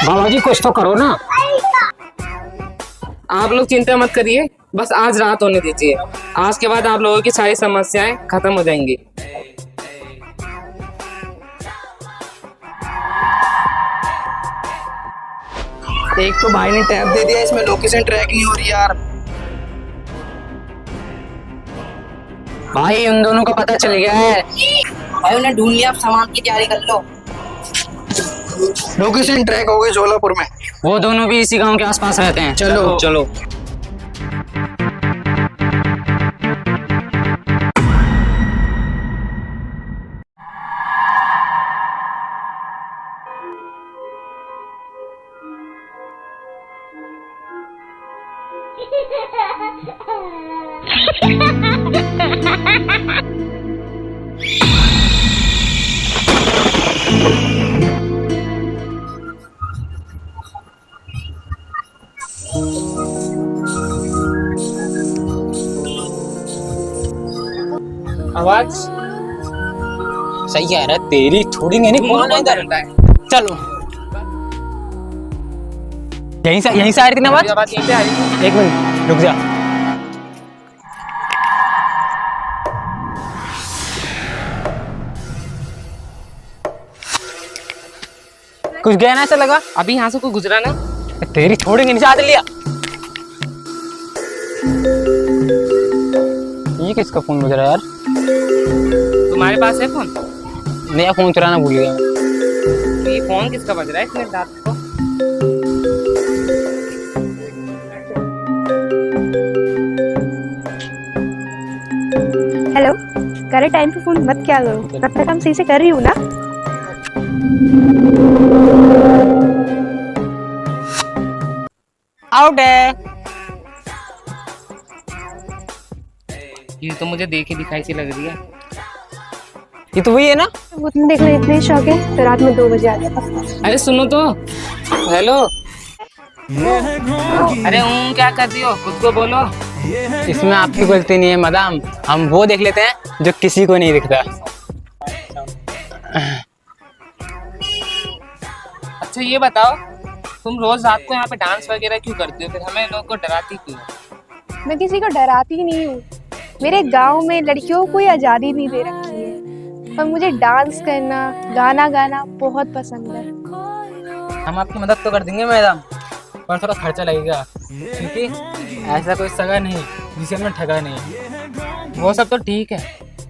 Speaker 8: बाबा जी कुछ तो करो ना।
Speaker 9: आप लोग चिंता मत करिए, बस आज रात होने दीजिए। आज के बाद आप लोगों की सारी समस्याएं खत्म हो जाएंगी।
Speaker 10: एक तो भाई ने टैब दे दिया, इसमें लोकेशन ट्रैक नहीं हो रही यार।
Speaker 8: भाई उन दोनों का पता चल गया है।
Speaker 4: भाई उन्हें ढूंढ लिया, अब सामान की तैयारी कर लो।
Speaker 10: लोकेशन ट्रैक हो गई जोलापुर में।
Speaker 8: वो दोनों भी इसी गांव के आसपास रहते हैं।
Speaker 10: चलो
Speaker 8: चलो।
Speaker 9: आवाज
Speaker 8: सही कह रहा है, तेरी थोड़ी नहीं कौन है इधर? चलो यहीं से आ रही थी ना आवाज?
Speaker 9: यहीं पे आ रही थी।
Speaker 8: एक मिनट रुक जा। कुछ गया ना, ऐसा लगा
Speaker 9: अभी यहाँ से कोई गुजरा ना।
Speaker 8: तेरी थोड़ी नीचे आ लिया। ये किसका फोन बज रहा है यार?
Speaker 9: तुम्हारे पास है फोन?
Speaker 8: नया फोन चुराना भूल गया।
Speaker 9: तो ये फोन किसका बज रहा है इतने रात को?
Speaker 2: हेलो, करे टाइम पे फोन मत क्या करो, तब तक हम सही से कर रही हूँ ना।
Speaker 8: आउट है।
Speaker 9: ये तो मुझे देखे दिखाई सी लग रही है।
Speaker 8: ये तो वही है ना?
Speaker 2: वो तुम देख लो, इतने शौक है तो रात में 2 बजे आ जाता।
Speaker 9: अरे सुनो तो। हेलो। अरे क्या कर रही हो? खुद को बोलो।
Speaker 8: इसमें आपकी गलती नहीं है मैडम, हम वो देख लेते हैं जो किसी को नहीं दिखता।
Speaker 9: अच्छा ये बताओ, तुम रोज रात को यहाँ पे डांस वगैरह क्यों करती हो? फिर हमें लोगों को डराती क्यों?
Speaker 2: मैं किसी को डराती नहीं हूँ। मेरे गांव में लड़कियों को कोई आज़ादी नहीं दे रखी है, पर मुझे डांस करना, गाना गाना बहुत पसंद है।
Speaker 8: हम आपकी मदद तो कर देंगे मैडम, पर थोड़ा खर्चा लगेगा, क्योंकि ऐसा कोई सगा नहीं जिसे हमने ठगा नहीं।
Speaker 9: वो सब तो ठीक है,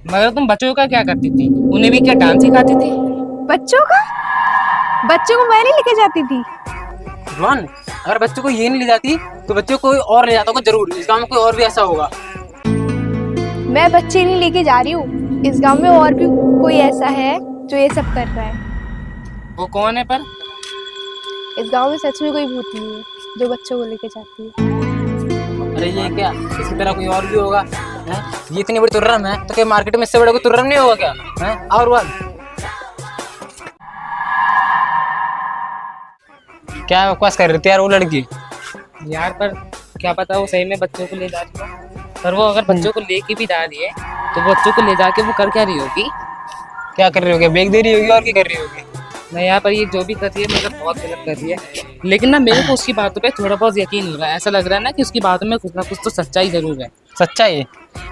Speaker 9: मगर तुम बच्चों का क्या करती थी? उन्हें भी क्या डांस सिखाती थी?
Speaker 2: बच्चों का? बच्चों को मैं नहीं लेके जाती थी।
Speaker 8: रोहन, अगर बच्चों को ये नहीं ले जाती तो बच्चों को कोई और ले जाता होगा जरूर। इस गांव में कोई और भी ऐसा होगा।
Speaker 2: मैं बच्चे नहीं लेके जा रही हूँ, इस गांव में और भी कोई ऐसा है जो ये सब कर रहा है।
Speaker 9: वो कौन है पर?
Speaker 2: इस गांव में सच में कोई भूत नहीं है जो बच्चों को लेके जाती है।
Speaker 8: अरे ये क्या, इसकी तरह कोई और भी होगा? है? ये इतनी बड़ी तुर्रम है तो क्या मार्केट में इससे बड़ा कोई तुर्रम नहीं होगा क्या? है? और बात क्या बकवास कर रही थी यार वो लड़की?
Speaker 9: यार पर क्या पता वो सही में बच्चों को ले जा रही हो। पर वो अगर बच्चों को लेके भी जा रही है तो बच्चों को ले जाके वो कर क्या रही होगी?
Speaker 8: क्या कर रही होगी? बेच दे रही होगी और क्या कर रही होगी?
Speaker 9: नहीं यहाँ पर ये जो भी कर रही है मतलब बहुत गलत कर रही है, लेकिन ना मेरे को उसकी बातों पे थोड़ा बहुत यकीन हो रहा है। ऐसा लग रहा है ना कि उसकी बातों में कुछ ना कुछ तो सच्चाई जरूर है।
Speaker 8: सच्चाई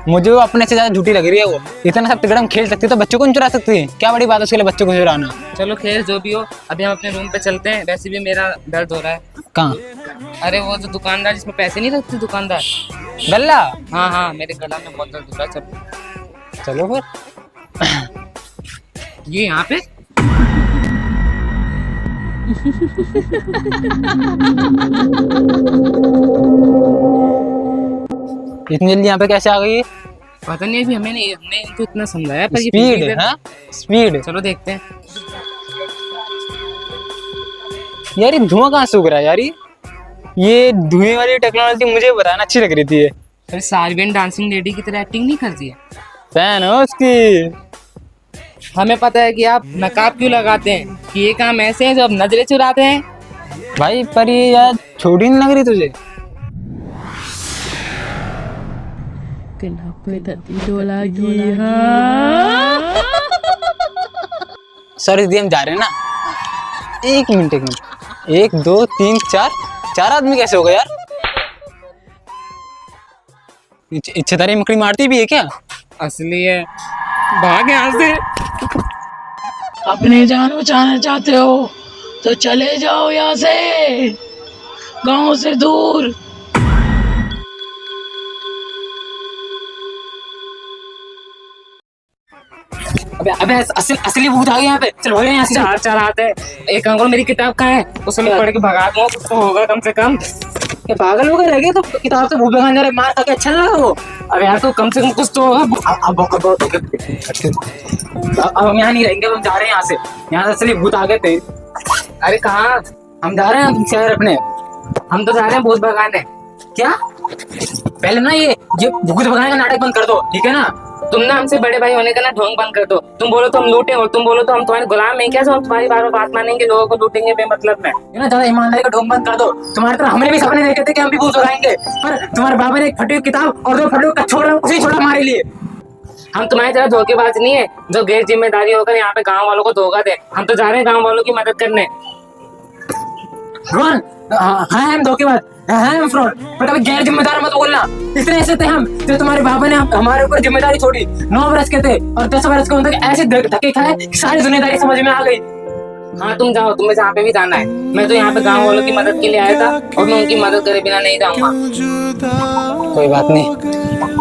Speaker 8: मुझे वो अपने से ज्यादा झूठी लग रही है। वो इतना सब तिकड़म खेल सकती है तो बच्चों को नहीं चुरा सकती है? क्या बड़ी बात है उसके लिए बच्चों को चुराना।
Speaker 9: चलो खैर जो भी हो, अभी हम अपने रूम पे चलते हैं। वैसे भी मेरा दर्द हो रहा है।
Speaker 8: कहाँ?
Speaker 9: अरे वो जो दुकानदार जिसमें पैसे नहीं रखते दुकानदार,
Speaker 8: गल्ला?
Speaker 9: हाँ हाँ, मेरे गला में बहुत दर्द हो रहा है।
Speaker 8: चलो फिर।
Speaker 9: ये यहाँ पे
Speaker 8: इतनी जल्दी यहाँ पे कैसे आ गई?
Speaker 9: पता नहीं, अभी हमने इनको इतना समझाया पर
Speaker 8: स्पीड है, हाँ? स्पीड।
Speaker 9: चलो देखते हैं।
Speaker 8: यार ये धुआं कहाँ सूख रहा है यार? ये धुएं वाली टेक्नोलॉजी मुझे बताना अच्छी लग रही थी। ये
Speaker 9: अरे सार्बियन डांसिंग लेडी की तरह एक्टिंग नहीं करती है।
Speaker 8: फैन हो उसकी।
Speaker 9: हमें पता है कि आप नकाब क्यों लगाते हैं, कि ये काम ऐसे हैं जो आप नजरें चुराते हैं।
Speaker 8: भाई पर ये यार छोटी नहीं लग रही तुझे? सॉरी दीदी हम जा रहे हैं ना। एक मिनट 1 2 3 4 आदमी कैसे हो गए यार? इच्छेदारी मकड़ी मारती भी है क्या?
Speaker 9: असली है, भाग यहाँ से।
Speaker 7: अपनी जान बचाना चाहते हो तो चले जाओ यहाँ से, गांव से दूर।
Speaker 8: अबे असली भूत आ गए यहाँ पे। चल भाग यहाँ से।
Speaker 9: चार आते हैं। एक अंकल मेरी किताब कहाँ है, उसे मैं पढ़ के भगा दूँ, कुछ तो होगा कम से कम।
Speaker 8: ये पागल हो गए रह गए तो किताब से भूत भगाने जा रहे, मार खा के अच्छा नहीं लगा वो?
Speaker 9: अब यार तो कम से कम कुछ तो होगा।
Speaker 8: अब हम यहाँ नहीं रहेंगे, हम जा रहे हैं यहाँ से। यहाँ से असली भूत आ गए थे।
Speaker 9: अरे कहाँ?
Speaker 8: हम जा रहे हैं शहर अपने।
Speaker 9: हम तो जा रहे हैं भूत भगाने।
Speaker 8: क्या? पहले ना ये भूत भगाने का नाटक बंद कर दो, ठीक है ना?
Speaker 9: तुम ना हमसे बड़े भाई होने का ना ढोंग बंद कर दो। तुम बोलो तो हम लूटे और तुम बोलो तो हम तुम्हारे गुलाम हैं क्या, जो हम तुम्हारी बार बार बात मानेंगे, लोगों को लूटेंगे बेमतलब में।
Speaker 8: ये ना ज्यादा ईमानदारी का ढोंग बंद कर दो। तुम्हारी तरह हमने भी सपने देखे थे कि हम भी भूत भगाएंगे, पर तुम्हारे बाबा ने एक फटी हुई किताब और 2 फटे हुए कछुआ उसी छोड़ा हमारे लिए।
Speaker 9: हम तुम्हारी तरह धोखेबाज नहीं है जो गैर जिम्मेदारी होकर यहाँ पे गाँव वालों को धोखा दे। हम तो जा रहे हैं गाँव वालों की मदद करने।
Speaker 8: रोहन, हाँ हम धोखेबाज, हाँ हम फ्रॉड, पर कभी गैर जिम्मेदार मत बोलना। इतने ऐसे थे हम जो तुम्हारे बाबा ने हमारे ऊपर जिम्मेदारी छोड़ी। 9 बरस के थे और 10 बरस के होने तक ऐसे धक्के खाए कि सारी दुनियादारी समझ में आ गई।
Speaker 9: हाँ तुम जाओ, तुम्हें जहाँ पे भी जाना है। मैं तो यहाँ पे गाँव वालों की मदद के लिए आया था और मैं उनकी मदद करे बिना नहीं जाऊंगा।
Speaker 8: कोई बात नहीं,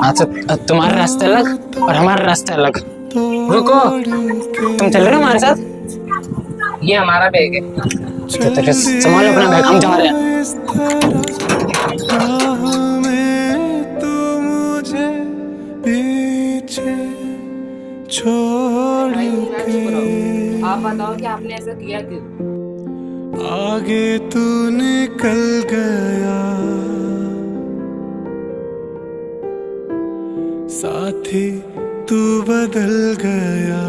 Speaker 8: आज से तुम्हारा रास्ता अलग और हमारा रास्ता अलग। रुको, तुम चल रहे हो हमारे साथ?
Speaker 9: ये हमारा बैग है।
Speaker 8: तो संभालो अपना बैग, हम जा रहे हैं।
Speaker 9: आप बताओ कि आपने ऐसा किया क्यों?
Speaker 1: आगे तू निकल गया, साथी तू बदल गया।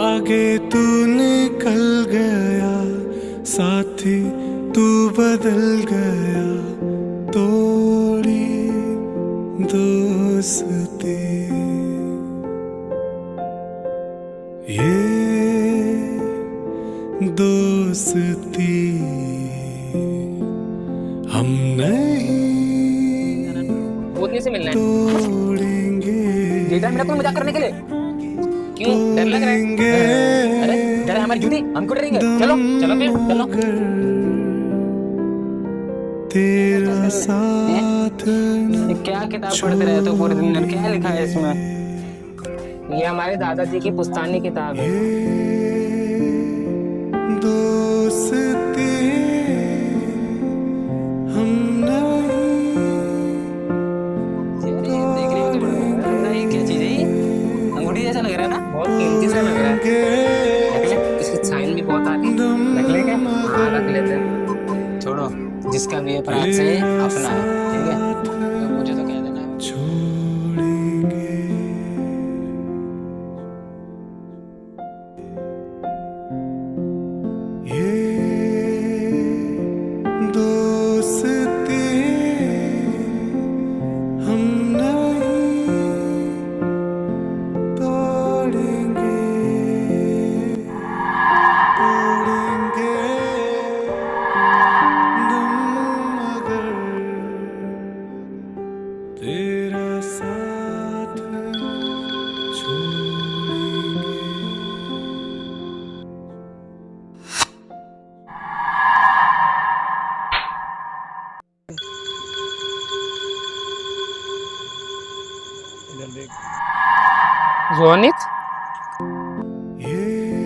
Speaker 1: आगे तू निकल गया, साथी तू बदल गया। तोड़ी दोस्ती ये दोस्ती हम नहीं
Speaker 9: भूतनी से मिलना है।
Speaker 1: तोड़ेंगे।
Speaker 8: ये मेरा कोई मजाक करने के लिए?
Speaker 9: क्यों डर लग रहा है?
Speaker 8: अरे डर है हमारी जूती, हम क्यों डरेंगे? चलो
Speaker 9: चलो फिर चलो।
Speaker 1: तेरा साथ
Speaker 8: क्या किताब पढ़ते रहते हो पूरे दिन? क्या लिखा है इसमें?
Speaker 9: ये हमारे दादाजी की पुश्तैनी किताब है।
Speaker 1: दोस्ती हम
Speaker 8: देख रही हो तो ये क्या चीज है? ये अंगूठी जैसा लग रहा है ना?
Speaker 9: बहुत कीमती सा लग रहा है। इसकी साइन भी बहुत आती है। रख ले क्या? हाँ रख लेते हैं।
Speaker 8: छोड़ो, जिसका भी ये प्राण से अपना है, ठीक है? तो मुझे तो कह देना है।
Speaker 1: छोड़ेंगे। ये दोस्ती हम नहीं तोड़ेंगे।
Speaker 9: रोनित,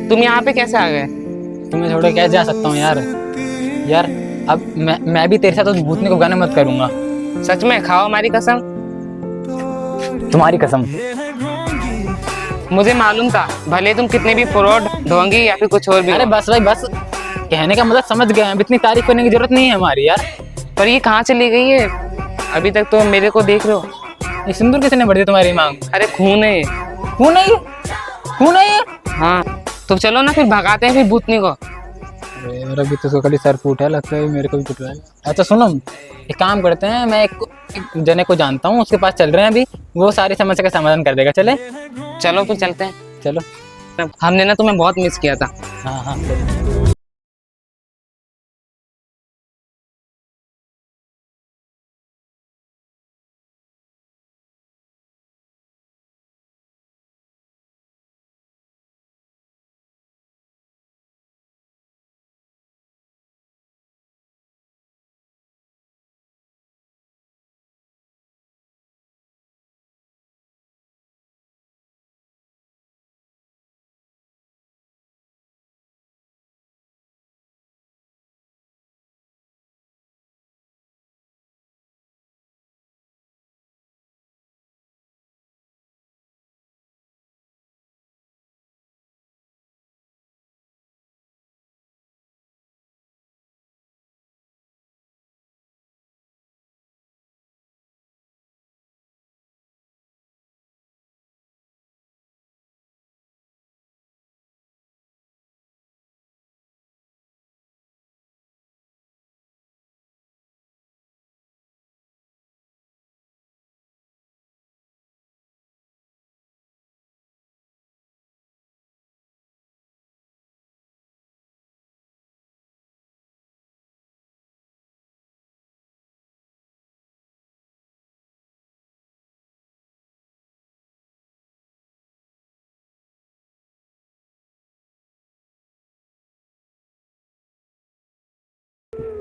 Speaker 9: तुम यहाँ पे कैसे आ गए?
Speaker 8: तुम्हें छोड़ के कैसे जा सकता हूँ यार। यार अब मैं भी तेरे साथ उस भूतनी को गाने मत करूंगा।
Speaker 9: सच में? खाओ हमारी कसम।
Speaker 8: तुम्हारी कसम।
Speaker 9: मुझे मालूम था, भले तुम कितने भी फ्रॉड, ढोंगी या फिर कुछ और भी
Speaker 8: अरे
Speaker 9: हो।
Speaker 8: बस भाई बस, कहने का मतलब समझ गए। अब इतनी तारीफ करने की जरूरत नहीं है हमारी यार।
Speaker 9: पर ये कहाँ चली गई है? अभी तक तो मेरे को देख रहे हो।
Speaker 8: ये सिंदूर किसने भर दिया तुम्हारी मांग?
Speaker 9: अरे खून है ये।
Speaker 8: खून है ये? खून है ये?
Speaker 9: हाँ तो चलो ना, फिर भगाते हैं फिर भूतनी को।
Speaker 8: अरे यार अभी तो खाली सर फूटा है, लगता है मेरे को भी फुटवाएगा। अच्छा सुनो, एक काम करते हैं, मैं एक जने को जानता हूँ, उसके पास चल रहे हैं अभी, वो सारी समस्या का समाधान कर देगा। चले?
Speaker 9: चलो फिर चलते हैं।
Speaker 8: चलो।
Speaker 9: हमने ना तुम्हें बहुत मिस किया था।
Speaker 8: हाँ हाँ।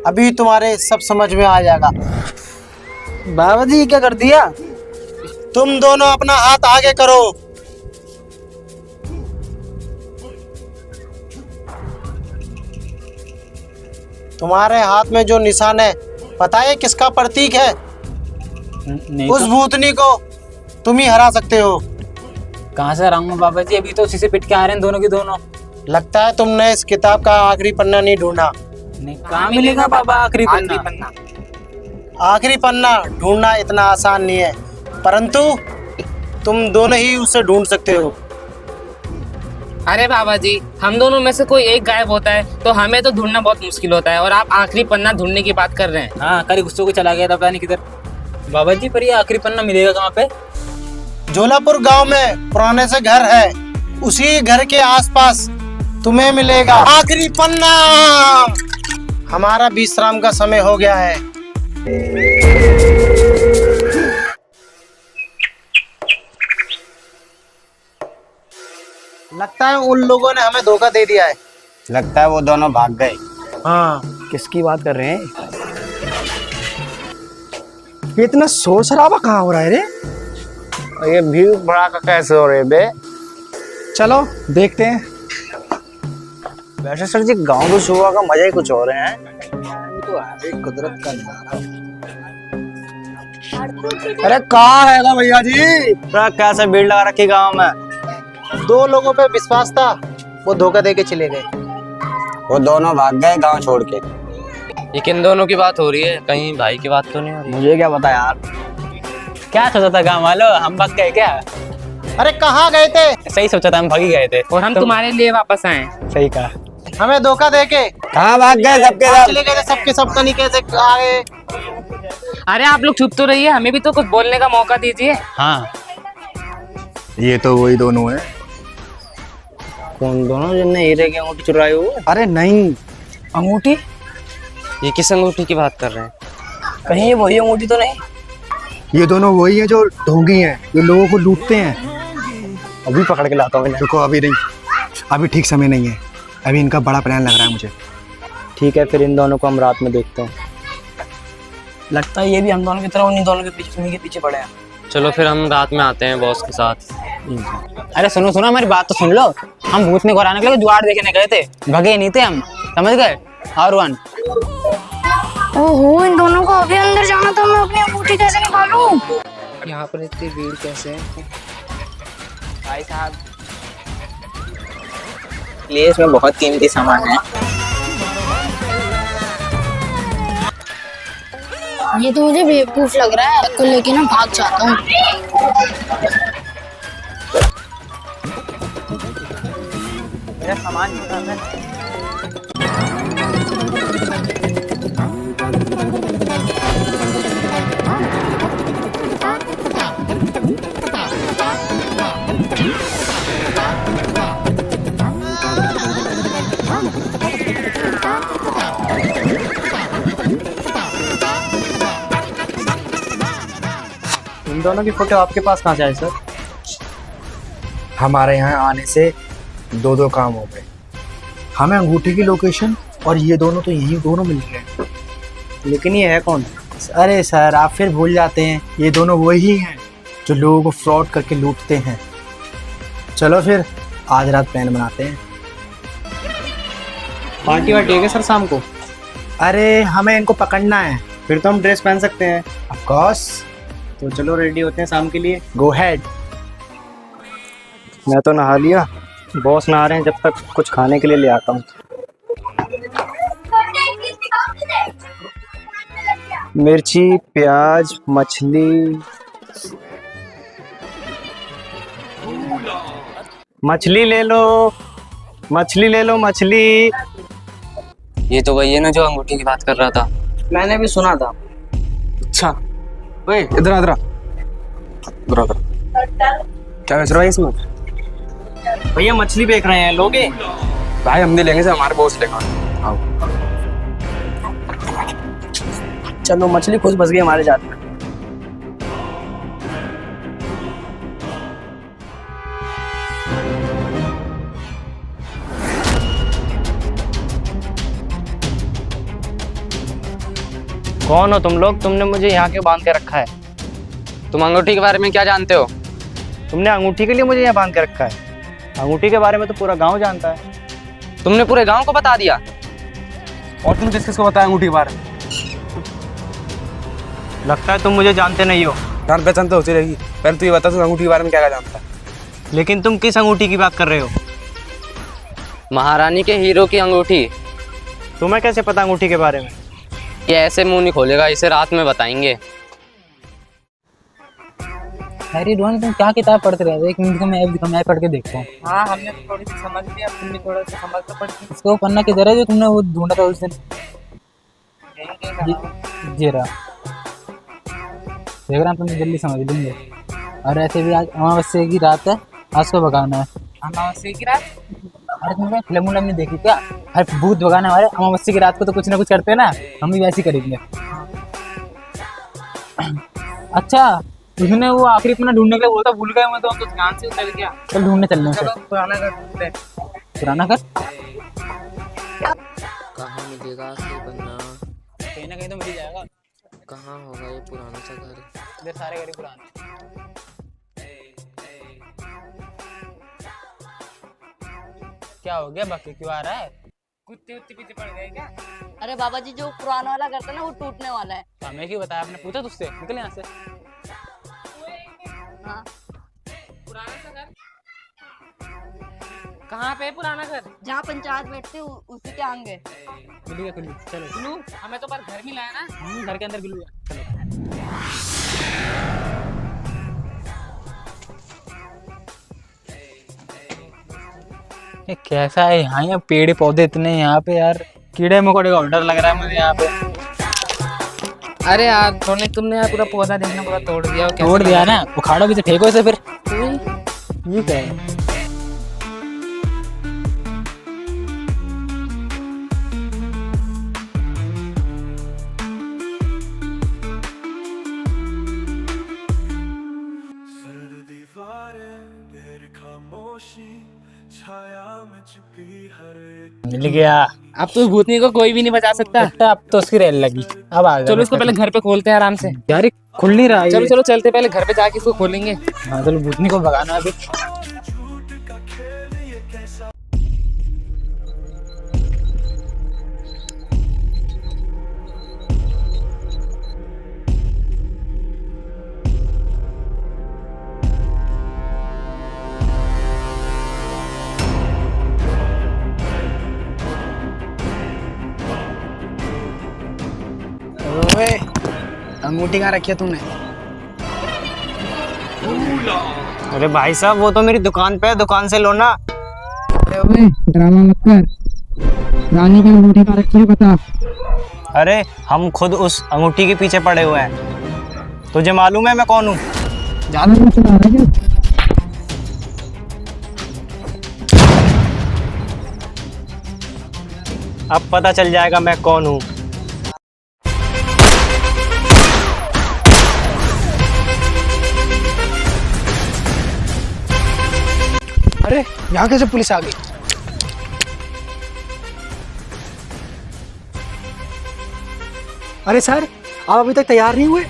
Speaker 10: अभी तुम्हारे सब समझ में आ जाएगा। बाबा जी क्या कर दिया? तुम दोनों अपना हाथ आगे करो। तुम्हारे हाथ में जो निशान है, पता है किसका प्रतीक है?
Speaker 8: नहीं
Speaker 10: उस
Speaker 8: तो
Speaker 10: भूतनी को तुम ही हरा सकते हो।
Speaker 8: कहाँ से हराऊंगा बाबा जी, अभी तो उसी से पिट के आ रहे हैं दोनों की दोनों।
Speaker 10: लगता है तुमने इस किताब का आखिरी पन्ना नहीं ढूंढा।
Speaker 8: नहीं, कहाँ मिलेगा बाबा आखिरी पन्ना?
Speaker 10: आखिरी पन्ना ढूंढना इतना आसान नहीं है, परंतु तुम दोनों ही उसे ढूंढ सकते हो।
Speaker 9: अरे बाबा जी, हम दोनों में से कोई एक गायब होता है तो हमें तो ढूंढना बहुत मुश्किल होता है, और आप आखिरी पन्ना ढूंढने की बात कर रहे हैं।
Speaker 8: हाँ, कल गुस्सों को चला गया था पता नहीं किधर। बाबा जी पर ये आखिरी पन्ना मिलेगा कहाँ पे?
Speaker 10: झोलापुर गांव में पुराने से घर है, उसी घर के आसपास तुम्हें मिलेगा आखिरी पन्ना। हमारा विश्राम का समय हो गया है। लगता है उन लोगों ने हमें धोखा दे दिया है।
Speaker 11: लगता है वो दोनों भाग गए।
Speaker 10: हाँ,
Speaker 6: किसकी बात कर रहे हैं? ये इतना शोर शराबा कहाँ हो रहा है रे?
Speaker 11: ये भीड़ भड़ाका कैसे हो रहे बे?
Speaker 6: चलो देखते हैं।
Speaker 11: वैसे सर जी, गांव की सुबह का मजा ही कुछ और है।
Speaker 10: तो कुदरत का नजारा। अरे कहाँ है भैया जी?
Speaker 11: कैसे भीड़ लगा रखी गांव में?
Speaker 10: दो लोगों पे विश्वास था, वो धोखा दे के चले गए।
Speaker 11: वो दोनों भाग गए गांव छोड़ के।
Speaker 9: ये किन दोनों की बात हो रही है? कहीं भाई की बात तो नहीं हो रही?
Speaker 11: मुझे क्या पता यार।
Speaker 8: क्या सोचा था गाँव वालों, हम भाग गए क्या?
Speaker 10: अरे कहाँ गए थे?
Speaker 8: सही सोचा था, हम भाग ही गए थे।
Speaker 9: और हम तुम्हारे लिए वापस आए।
Speaker 8: सही कहा।
Speaker 10: हमें धोखा देके
Speaker 11: कहाँ भाग गए सबके सब?
Speaker 10: चले गए थे, सबके सब तरीके से आए।
Speaker 9: अरे आप लोग चुप तो रहिए, हमें भी तो कुछ बोलने का मौका दीजिए।
Speaker 8: हाँ,
Speaker 6: ये तो वही दोनों हैं।
Speaker 11: कौन दोनों जिनने हीरे की अंगूठी चुराई हुई?
Speaker 6: अरे नहीं,
Speaker 8: अंगूठी?
Speaker 9: ये किस अंगूठी की बात कर रहे हैं?
Speaker 11: कहीं ये वही अंगूठी तो नहीं?
Speaker 6: ये दोनों वही हैं जो ढोंगी हैं, जो लोगों को लूटते हैं।
Speaker 11: अभी पकड़ के लाता हूँ।
Speaker 6: रुको, अभी नहीं, अभी ठीक समय नहीं है। अभी इनका बड़ा प्लान लग रहा है मुझे।
Speaker 11: ठीक है, फिर इन दोनों को हम रात में देखते हैं।
Speaker 10: लगता है ये भी हम दोनों की तरह उन्हीं दोनों के पीछे पड़े हैं।
Speaker 9: चलो फिर हम रात में आते हैं बॉस के साथ।
Speaker 8: अरे सुनो सुनो, मेरी बात तो सुन लो। हम भूतने को हराने के लिए जुगाड़ देखने गए थे, भगे नहीं थे हम, समझ गए। और वन
Speaker 2: ओहो, इन दोनों को अभी अंदर जाना था, मैं अपनी अंगूठी कैसे निकालूं?
Speaker 9: यहाँ पर इतनी भीड़ कैसे है?
Speaker 5: भाई साहब, प्लीज, इसमें बहुत कीमती सामान है।
Speaker 2: ये तो मुझे बेवकूफ लग रहा है, को लेके ना भाग जाता हूँ।
Speaker 5: मेरा सामान निकाल है।
Speaker 3: इन दोनों की फोटो आपके पास कहाँ से आई सर?
Speaker 6: हमारे यहाँ आने से दो दो काम हो गए। हमें अंगूठी की लोकेशन और ये दोनों तो यही दोनों मिल गए।
Speaker 3: लेकिन ये है कौन?
Speaker 6: अरे सर, आप फिर भूल जाते हैं, ये दोनों वही हैं जो लोगों को फ्रॉड करके लूटते हैं। चलो फिर आज रात प्लान बनाते हैं।
Speaker 3: पार्टी वार्टी है क्या सर शाम को?
Speaker 6: अरे हमें इनको पकड़ना है।
Speaker 3: फिर तो हम ड्रेस पहन सकते हैं।
Speaker 6: Of course.
Speaker 3: तो चलो रेडी होते हैं शाम के लिए।
Speaker 6: गो हेड।
Speaker 3: मैं तो नहा लिया, बॉस नहा रहे हैं, जब तक कुछ खाने के लिए ले आता हूँ। मिर्ची, प्याज, मछली। मछली ले लो, मछली ले लो, मछली।
Speaker 9: ये तो वही है ना जो अंगूठी की बात कर रहा था।
Speaker 3: मैंने भी सुना था।
Speaker 9: अच्छा, ओए इधर आ, इधर क्या बेच रहा है इसमें?
Speaker 3: भैया मछली बेच रहे हैं, लोगे?
Speaker 9: भाई हम नहीं लेंगे, से हमारे बॉस लेगा। आओ
Speaker 3: चलो, मछली खुश बस गई हमारे जात में। कौन हो तुम लोग? तुमने मुझे यहाँ क्यों बांध के रखा है?
Speaker 9: तुम अंगूठी के बारे में क्या जानते हो?
Speaker 3: तुमने अंगूठी के लिए मुझे यहाँ बांध के रखा है? अंगूठी के बारे में तो पूरा गांव जानता है।
Speaker 9: तुमने पूरे गांव को बता दिया? और तुम किस किस को बताया अंगूठी के बारे में?
Speaker 3: लगता है तुम मुझे जानते नहीं हो।
Speaker 9: जान पहचान तो होती रहेगी, पहले तू ये बता, तू अंगूठी के बारे में क्या क्या जानता है?
Speaker 3: लेकिन तुम किस अंगूठी की बात कर रहे हो?
Speaker 9: महारानी के हीरो की अंगूठी।
Speaker 3: तुम्हें कैसे पता अंगूठी के बारे में?
Speaker 9: ये ऐसे मुंह नहीं खोलेगा, इसे रात में बताएंगे।
Speaker 8: अरे रोहन, तुम क्या किताब पढ़ते रहे? एक मिनट को मैं पढ़ के देखता हूँ।
Speaker 5: हाँ, हमने तो थोड़ी सी समझ लिया, तुमने थोड़ा सा समझ तो पड़ी।
Speaker 8: इसको पन्ना किधर है जो तुमने वो ढूंढा था उस दिन? जी रहा, देख रहा, तुमने जल्दी समझ लेंगे। और ऐसे भी आज अमावस्या की रात है, आज को भगाना है।
Speaker 5: अमावस्या की रात?
Speaker 8: अरे तुमने फिल्म नहीं देखी क्या? हर भूत भगाना हमारे अमावस्या की रात को तो कुछ ना कुछ करते हैं ना, हम भी वैसे ही करेंगे। अच्छा, उसने वो आखिरी पन्ना ढूंढने के लिए बोलता, भूल गए मैं तो, हम तो ध्यान से उतर गया। चल ढूंढने चलने से।
Speaker 5: चलो पुराना घर ढूंढते हैं।
Speaker 8: पुराना घर
Speaker 9: कहाँ मिलेगा असली बनना?
Speaker 8: कहीं ना कहीं तो मिल जाएगा।
Speaker 9: कहाँ होगा ये पुराना सा घर?
Speaker 8: इधर सारे घर ही पुराने। क्या हो गया, बाकी क्यों आ रहा है?
Speaker 5: कुत्ते उत्ते पीछे पड़ गए क्या?
Speaker 4: अरे बाबा जी, जो पुराना वाला घर था ना, वो टूटने वाला है।
Speaker 8: तो हमें क्यों बताया? आपने पूछा तुझसे? निकल यहाँ से।
Speaker 4: हाँ,
Speaker 5: पुराना सा घर कहाँ पे है? पुराना घर
Speaker 4: जहाँ पंचायत बैठते उसी के आगे।
Speaker 8: खुली है, खुली। चलो
Speaker 5: सुनो, हमें तो पर घर मिला है ना।
Speaker 8: घर के अंदर गिलू है, चलो। ये कैसा है यहाँ? ये पेड़ पौधे इतने यहाँ पे यार, कीड़े मकोड़े का डर लग रहा है मुझे यहाँ पे।
Speaker 9: अरे यार तुमने यार पूरा पौधा देखना पूरा तोड़ दिया।
Speaker 8: तोड़ दिया ना, उखाड़ो भी तो, फेंको इसे फिर। ये क्या है?
Speaker 1: सर्द दीवारें, देर खामोशी, छाया में छुपी
Speaker 8: मिल गया।
Speaker 9: अब तो भूतनी को कोई भी नहीं बचा सकता।
Speaker 8: अब तो उसकी रेल लगी। अब आ
Speaker 9: चलो इसको पहले घर पे खोलते हैं आराम से।
Speaker 8: यार ये खुल नहीं रहा।
Speaker 9: चलो चलो चलते पहले घर पे जाके इसको खोलेंगे।
Speaker 8: हाँ चलो भूतनी को भगाना अभी।
Speaker 10: ओए अंगूठी कहाँ रखी है तूने?
Speaker 3: अरे भाई साहब वो तो मेरी दुकान पे है, दुकान से लो ना।
Speaker 10: ओए ड्रामा मत कर। रानी की अंगूठी कहाँ रखी है बता।
Speaker 3: अरे हम खुद उस अंगूठी के पीछे पड़े हुए हैं। तुझे मालूम है मैं कौन हूँ?
Speaker 10: ज्यादा मत चला रहा है।
Speaker 3: अब पता चल जाएगा मैं कौन हूँ।
Speaker 10: अरे यहाँ कैसे पुलिस आ गई? अरे सर आप अभी तक तैयार नहीं हुए?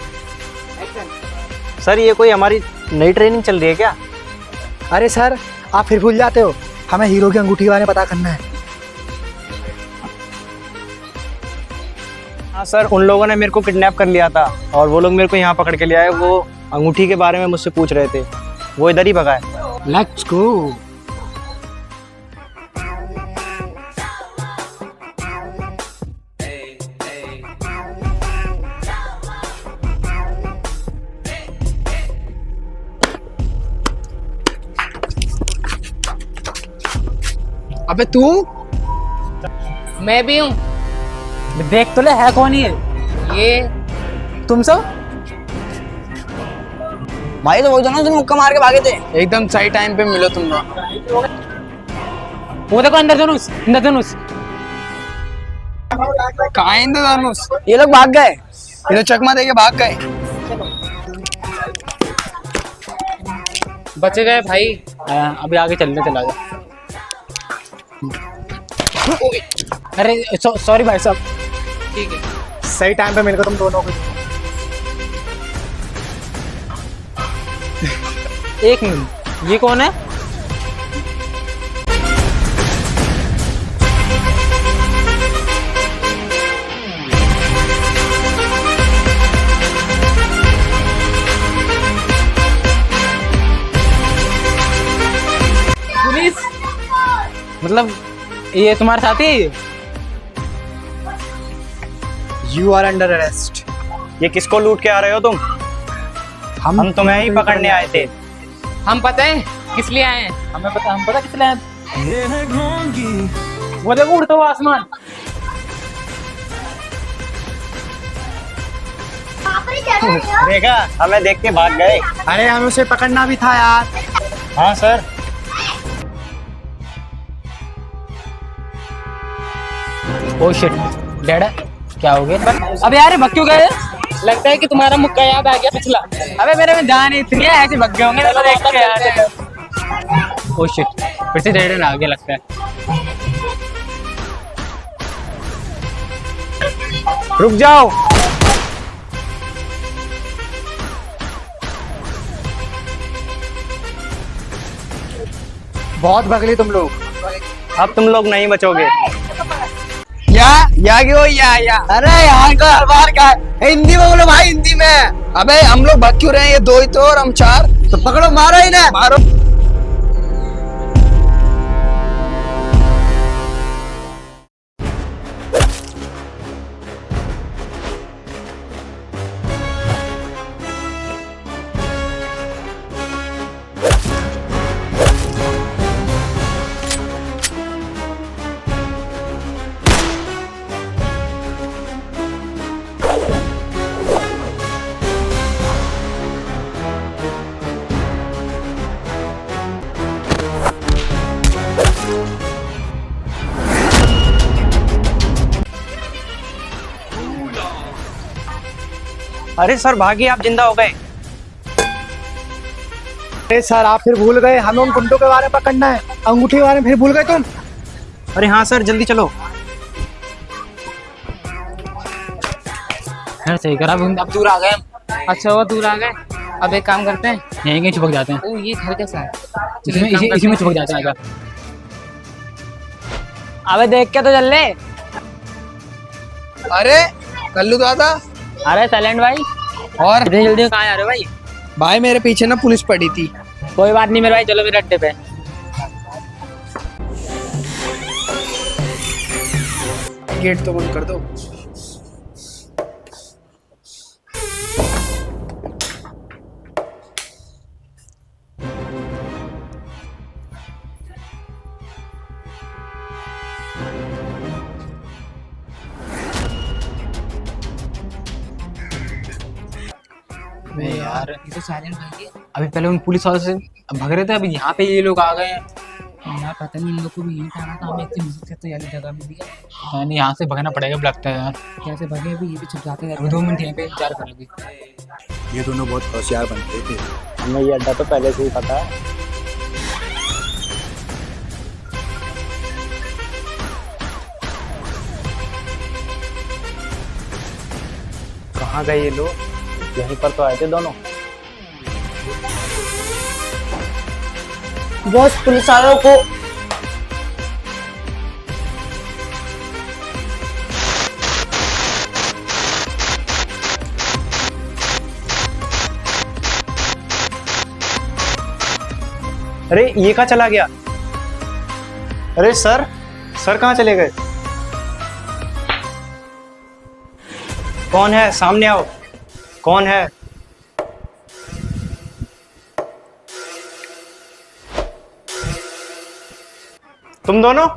Speaker 3: सर ये कोई हमारी नई ट्रेनिंग चल रही है क्या?
Speaker 10: अरे सर आप फिर भूल जाते हो, हमें हीरो की अंगूठी के बारे में पता करना है।
Speaker 3: हाँ सर, उन लोगों ने मेरे को किडनैप कर लिया था और वो लोग मेरे को यहाँ पकड़ के ले आए। वो अंगूठी के बारे में मुझसे पूछ रहे थे, वो इधर ही भगाए।
Speaker 10: Let's go. अबे तू?
Speaker 9: मैं भी हूँ।
Speaker 8: देख तो ले है कौन ये?
Speaker 9: ये
Speaker 8: तुम सब?
Speaker 10: भाई तो वो दोनों तुम मुक्का मार के भागे थे। एकदम सही टाइम पे मिलो तुम लोग।
Speaker 8: वो देखो अंदर धनुष, अंदर धनुष।
Speaker 10: कहाँ है इंद्रधनुष? ये लोग भाग गए, ये तो चकमा देके भाग गए।
Speaker 9: बच गए भाई।
Speaker 8: अभी आगे चलने चला जा। अरे सॉरी भाई साहब।
Speaker 9: ठीक है।
Speaker 10: सही टाइम पे मिल गए तुम दोनों को।
Speaker 8: एक मिनट, ये कौन है?
Speaker 9: पुलिस?
Speaker 8: मतलब ये तुम्हारे साथी?
Speaker 10: You are under arrest.
Speaker 3: ये किसको लूट के आ रहे हो तुम? हम तुम्हें ही पकड़ने आए थे।
Speaker 9: हम पता है किस लिए आए हैं?
Speaker 8: हम पता किस लिए आए? वो देखो उड़ता हुआ आसमान।
Speaker 3: देखा, हमें देख के भाग गए।
Speaker 10: अरे हमें उसे पकड़ना भी था यार।
Speaker 3: हाँ सर।
Speaker 8: ओ शिट डैड, क्या हो गया? अबे यार भग क्यों गए?
Speaker 9: लगता है कि तुम्हारा मुक्का याद आ गया पिछला।
Speaker 8: अबे मेरे में जान इतनी है, ऐसे भग गए होंगे। चलो देख के यार। ओ शिट, फिर से डैड आ गया लगता है।
Speaker 3: रुक जाओ।
Speaker 10: बहुत भगले तुम लोग।
Speaker 3: अब तुम लोग नहीं बचोगे।
Speaker 10: या क्यों या अरे यहाँ का हर बार का हिंदी में बोलो भाई, हिंदी में। अबे हम लोग भाग क्यों रहे हैं? ये दो ही तो और हम चार। तो पकड़ो, मारो ही ना, मारो।
Speaker 3: अरे सर भागिए, आप जिंदा हो गए।
Speaker 10: अरे सर आप फिर भूल गए, हमें उन गुंडों के बारे में पकड़ना है। अंगूठी के बारे में फिर भूल गए तुम।
Speaker 3: अरे हाँ सर, जल्दी चलो।
Speaker 8: यार सही करा, अब दूर आ गए हम।
Speaker 9: अच्छा वो दूर आ गए, अब एक काम करते हैं,
Speaker 8: यहीं कहीं चिपक जाते हैं।
Speaker 9: ओ ये घर कैसा है?
Speaker 8: इसी में चिपक जाते हैं आगे।
Speaker 4: अबे देख के तो चल ले।
Speaker 10: अरे कल्लू दादा,
Speaker 4: अरे साइलेंट भाई,
Speaker 10: और
Speaker 4: इतनी जल्दी कहाँ जा रहे हो भाई?
Speaker 10: भाई मेरे पीछे ना पुलिस पड़ी थी।
Speaker 4: कोई बात नहीं मेरे भाई, चलो मेरे अड्डे पे।
Speaker 10: गेट तो बंद कर दो।
Speaker 8: यार
Speaker 9: ये तो साइलेंट भाई है।
Speaker 8: अभी पहले उन पुलिस वालों से भग रहे थे, अभी यहाँ पे ये लोग आ गए हैं।
Speaker 9: यार पता नहीं इन लोग को भी यही था तो हमें इतनी मुश्किल से तो यारी जगह भी दिया।
Speaker 8: यानी यहाँ से भगना पड़ेगा लगता है यार।
Speaker 9: कैसे भगे अभी, ये भी छुप जाते हैं।
Speaker 8: अभी 2 मिनट यहीं पे इंतजार करोगे।
Speaker 6: ये दोनों बहुत होशियार बनते थे।
Speaker 3: हमें ये अड्डा तो पहले से ही पता है। कहाँ गए ये लोग? यहीं पर तो आए थे दोनों।
Speaker 2: बॉस पुलिस वालों को
Speaker 3: अरे ये कहाँ चला गया? अरे सर कहाँ चले गए? कौन है? सामने आओ। कौन है? तुम दोनों?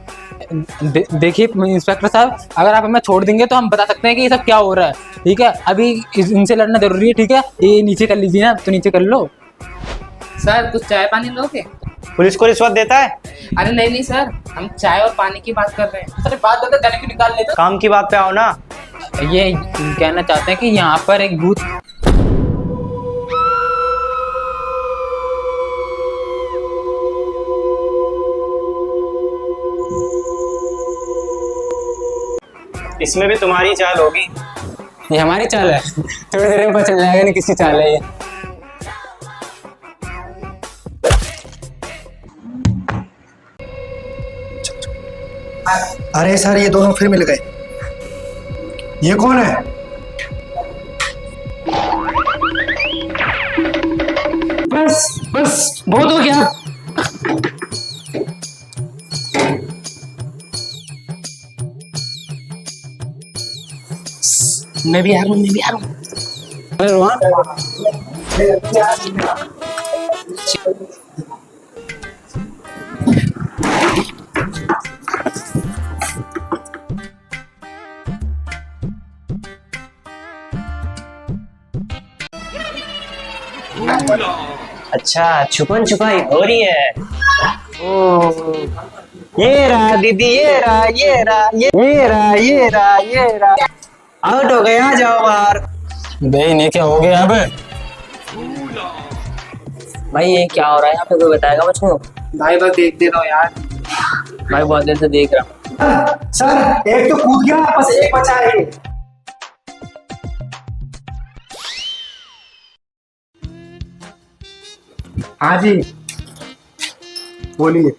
Speaker 8: देखिए इंस्पेक्टर साहब, अगर आप हमें छोड़ देंगे तो हम बता सकते हैं कि ये सब क्या हो रहा है। ठीक है, अभी इनसे लड़ना जरूरी है। ठीक है, ये नीचे कर लीजिए ना, तो नीचे कर लो।
Speaker 9: सर कुछ चाय पानी लोगे?
Speaker 3: पुलिस को रिश्वत देता है?
Speaker 9: अरे नहीं नहीं सर, हम चाय और पानी की बात कर रहे हैं।
Speaker 8: अरे बात बता, गले क्यों निकाल लेते?
Speaker 3: काम की बात पे आओ ना।
Speaker 8: ये कहना चाहते हैं कि यहाँ पर एक भूत।
Speaker 3: इसमें भी तुम्हारी चाल होगी।
Speaker 8: ये हमारी चाल है, थोड़ी देर में पता चल जाएगा ना किसकी चाल है ये।
Speaker 6: अरे सर, ये दोनों फिर मिल गए। ये कौन है?
Speaker 8: बस बस बहुत हो गया।
Speaker 9: मैं भी आ रहा हूँ।
Speaker 8: अरे रोहन,
Speaker 3: अच्छा छुपन छुपाई हो रही है। ओ ये रहा दीदी, ये रहा, ये रहा, ये रहा, ये रहा, ये रहा। आउट हो गए, आ जाओ बाहर।
Speaker 8: भाई ने क्या हो गया? अब
Speaker 4: भाई ये क्या हो रहा है यहाँ पे, कोई बताएगा मुझको?
Speaker 9: भाई बस देखते रहो यार।
Speaker 4: भाई बहुत देर से देख रहा हूँ।
Speaker 6: सर एक तो कूद गया, बस एक बचा है। हाँ जी बोलिए।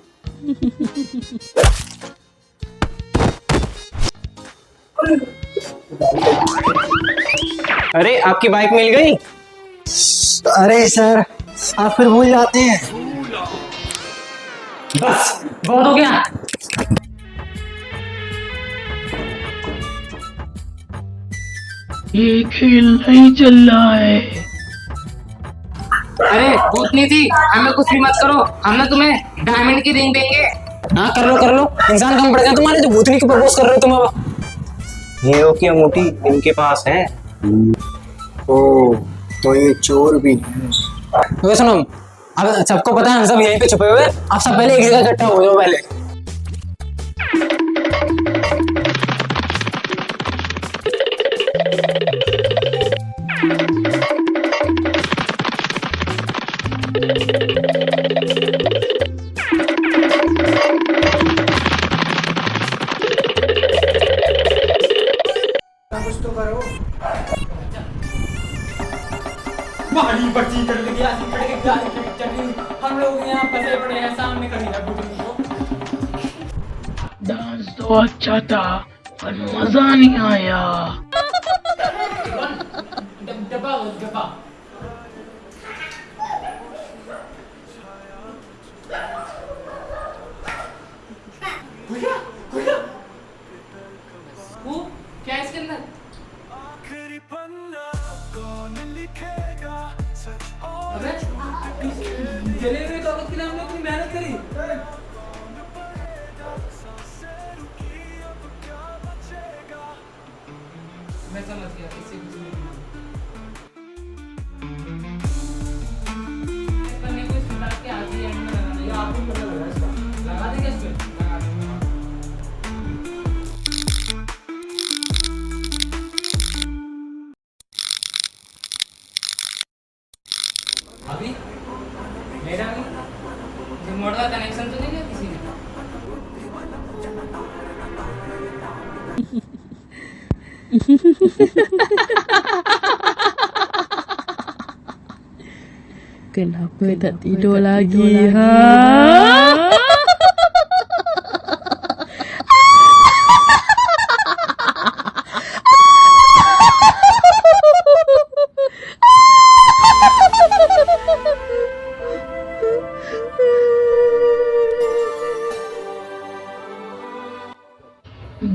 Speaker 3: अरे आपकी बाइक मिल गई?
Speaker 6: अरे सर, आप फिर भूल जाते हैं।
Speaker 8: बस बहुत हो गया।
Speaker 7: ये खेल नहीं चल रहा है।
Speaker 9: अरे भूतनी थी, हमें कुछ भी मत करो, हम ना तुम्हें डायमंड की रिंग देंगे।
Speaker 8: हाँ कर लो, इंसान कम पड़ गया तुम्हारे, जो भूतनी की प्रपोज कर रहे हो तुम अब।
Speaker 3: हीरो की अंगूठी इनके पास है।
Speaker 6: ओ तो ये चोर भी है।
Speaker 8: वैसे सुनो, अब सबको पता है हम सब यहीं पे छुपे हुए, आप सब पहले एक जगह इकट्ठा हो जाओ पहले। करो। बड़ी बच्ची कर लगी ऐसी खड़े के गाली की चटनी। हम लोग यहाँ फंसे पड़े हैं, सामने कभी ना बुढ़ी को।
Speaker 7: डांस तो अच्छा था पर मजा नहीं आया।
Speaker 8: डब्बा
Speaker 9: क्या है इसके अंदर?
Speaker 1: आखिरी पन्ना कौन लिखेगा सच और
Speaker 8: अबे जले हुए कागज के लिए हमने इतनी मेहनत करी।
Speaker 9: मैं समझ गया इससे कुछ नहीं पन्ने को इस उतार के आज ही एंड में लगा देंगे।
Speaker 8: आपको पता लगा इसका, लगा देंगे इस पे, लगा देंगे।
Speaker 9: अभी मेरा भी रिमोट का कनेक्शन तो नहीं लिया किसी ने?
Speaker 7: Kenapa tak tidur lagi? Ha?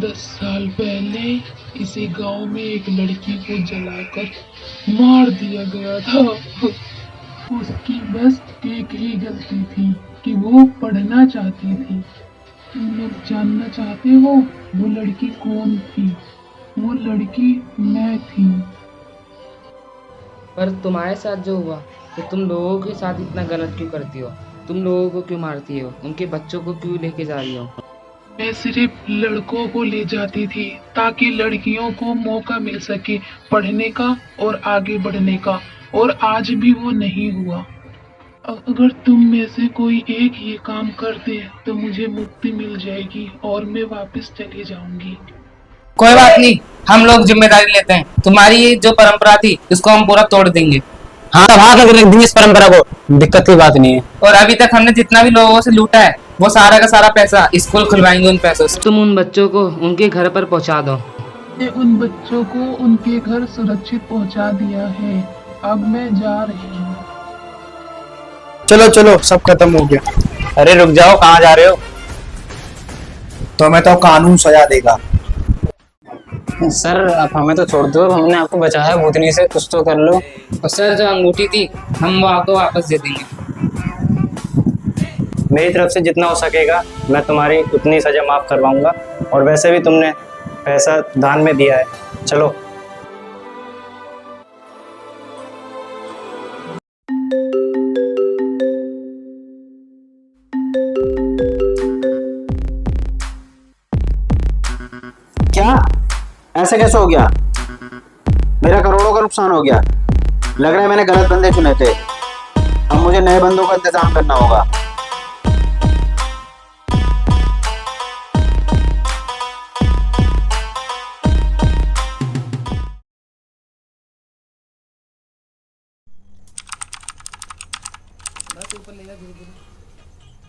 Speaker 7: दस साल पहले इसी गांव में एक लड़की को जलाकर मार दिया गया था। उसकी बस एक ही गलती थी कि वो पढ़ना चाहती थी। तुम लोग जानना चाहते हो वो लड़की कौन थी? वो लड़की मैं थी।
Speaker 9: पर तुम्हारे साथ जो हुआ तो तुम लोगों के साथ इतना गलत क्यों करती हो? तुम लोगों को क्यों मारती हो? उनके बच्चों को क्यों लेके जा रही हो?
Speaker 7: मैं सिर्फ लड़कों को ले जाती थी ताकि लड़कियों को मौका मिल सके पढ़ने का और आगे बढ़ने का, और आज भी वो नहीं हुआ। अगर तुम में से कोई एक ये काम कर दे तो मुझे मुक्ति मिल जाएगी और मैं वापस चली जाऊंगी।
Speaker 9: कोई बात नहीं, हम लोग जिम्मेदारी लेते हैं। तुम्हारी ये जो परंपरा थी इसको हम पूरा तोड़ देंगे।
Speaker 8: हाँ भाग कर रख देंगे इस परंपरा को, दिक्कत की बात नहीं है।
Speaker 9: और अभी तक हमने जितना भी लोगों से लूटा है वो सारा का सारा पैसा स्कूल खुलवाएंगे उन पैसों से। तुम उन बच्चों को उनके घर पर पहुंचा दो।
Speaker 7: मैं उन बच्चों को उनके घर सुरक्षित पहुंचा दिया है। अब मैं जा रही हूँ।
Speaker 6: चलो चलो, सब खत्म हो गया।
Speaker 8: अरे रुक जाओ, कहाँ जा रहे हो?
Speaker 6: तो मैं तो कानून सजा देगा।
Speaker 8: सर आप हमें तो छोड़ दो, हमने आपको बचाया भूतनी से, कुछ तो कर लो।
Speaker 9: और सर जो अंगूठी थी हम वो आपको वापस दे देंगे।
Speaker 3: मेरी तरफ से जितना हो सकेगा मैं तुम्हारी उतनी सजा माफ करवाऊंगा, और वैसे भी तुमने पैसा दान में दिया है। चलो।
Speaker 11: क्या ऐसे कैसे हो गया? मेरा करोड़ों का नुकसान हो गया। लग रहा है मैंने गलत बंदे चुने थे। अब मुझे नए बंदों का इंतजाम करना होगा।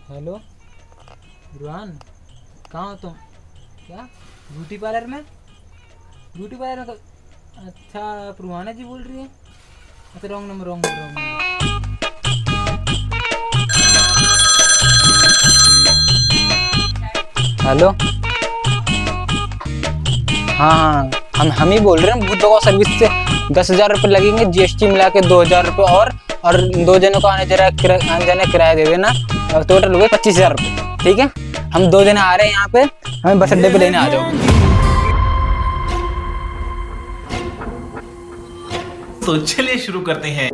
Speaker 8: हेलो रुहान, कहाँ हो तुम? क्या ब्यूटी पार्लर में? ब्यूटी पार्लर में अच्छा, आप रुहाना जी बोल रही है? अच्छा wrong number, wrong number, wrong number. Hello हाँ, हम ही बोल रहे हैं भूत भगाओ सर्विस से। 10,000 रुपये लगेंगे, GST मिला के 2,000 रुपये, और 2 जनों को आने जाने किराया दे देना। टोटल हो गए 25,000 रुपये। ठीक है, हम 2 जने आ रहे हैं यहाँ पे, हमें बस अड्डे पे लेने आ जाओ।
Speaker 13: तो चलिए शुरू करते हैं।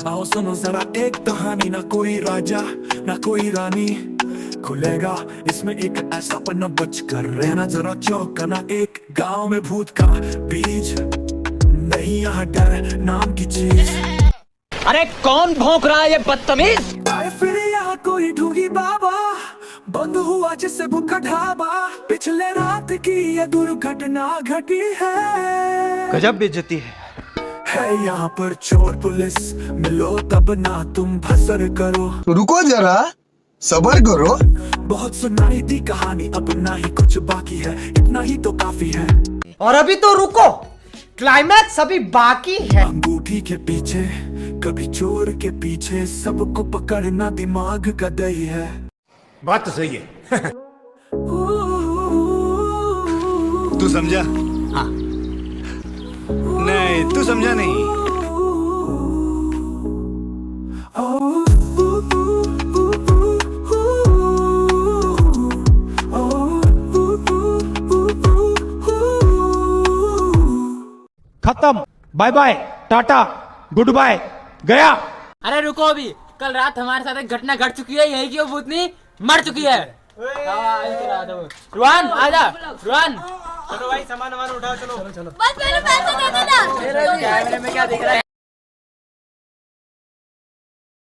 Speaker 1: आओ सुनो जरा एक कहानी, ना कोई राजा ना कोई रानी, खुलेगा इसमें एक ऐसा पन्ना, बच कर रहना जरा चौकना। एक गांव में भूत का बीज नहीं, यहाँ डर नाम की चीज।
Speaker 8: अरे कौन भौंक रहा है ये बदतमीज?
Speaker 1: आए फिर यहाँ कोई ढूंढी बाबा, बंद हुआ जिससे भूखा ढाबा। पिछले रात की ये दुर्घटना घटी है।
Speaker 6: गजब बेइज्जती
Speaker 1: है यहाँ पर चोर पुलिस, मिलो तब ना तुम फसर करो।
Speaker 10: रुको जरा, सबर करो।
Speaker 1: बहुत सुनाई थी कहानी, अब ना ही कुछ बाकी है, इतना ही तो काफी है।
Speaker 10: और अभी तो रुको, क्लाइमैक्स अभी बाकी है।
Speaker 1: अंगूठी के पीछे कभी चोर के पीछे, सबको पकड़ना दिमाग का दही है।
Speaker 14: बात तो सही है। तू समझा? हाँ। नहीं तू समझा नहीं।
Speaker 6: खत्म, bye bye, tata, good bye, गया।
Speaker 8: अरे रुको, अभी कल रात हमारे साथ एक घटना घट चुकी है, यही की वो भूतनी मर चुकी है। रुआन आजा, रुआन
Speaker 3: चलो भाई, सामान उठाओ, चलो।
Speaker 12: बस मेरे पैसे दे देना।
Speaker 8: कैमरे में क्या दिख रहा है?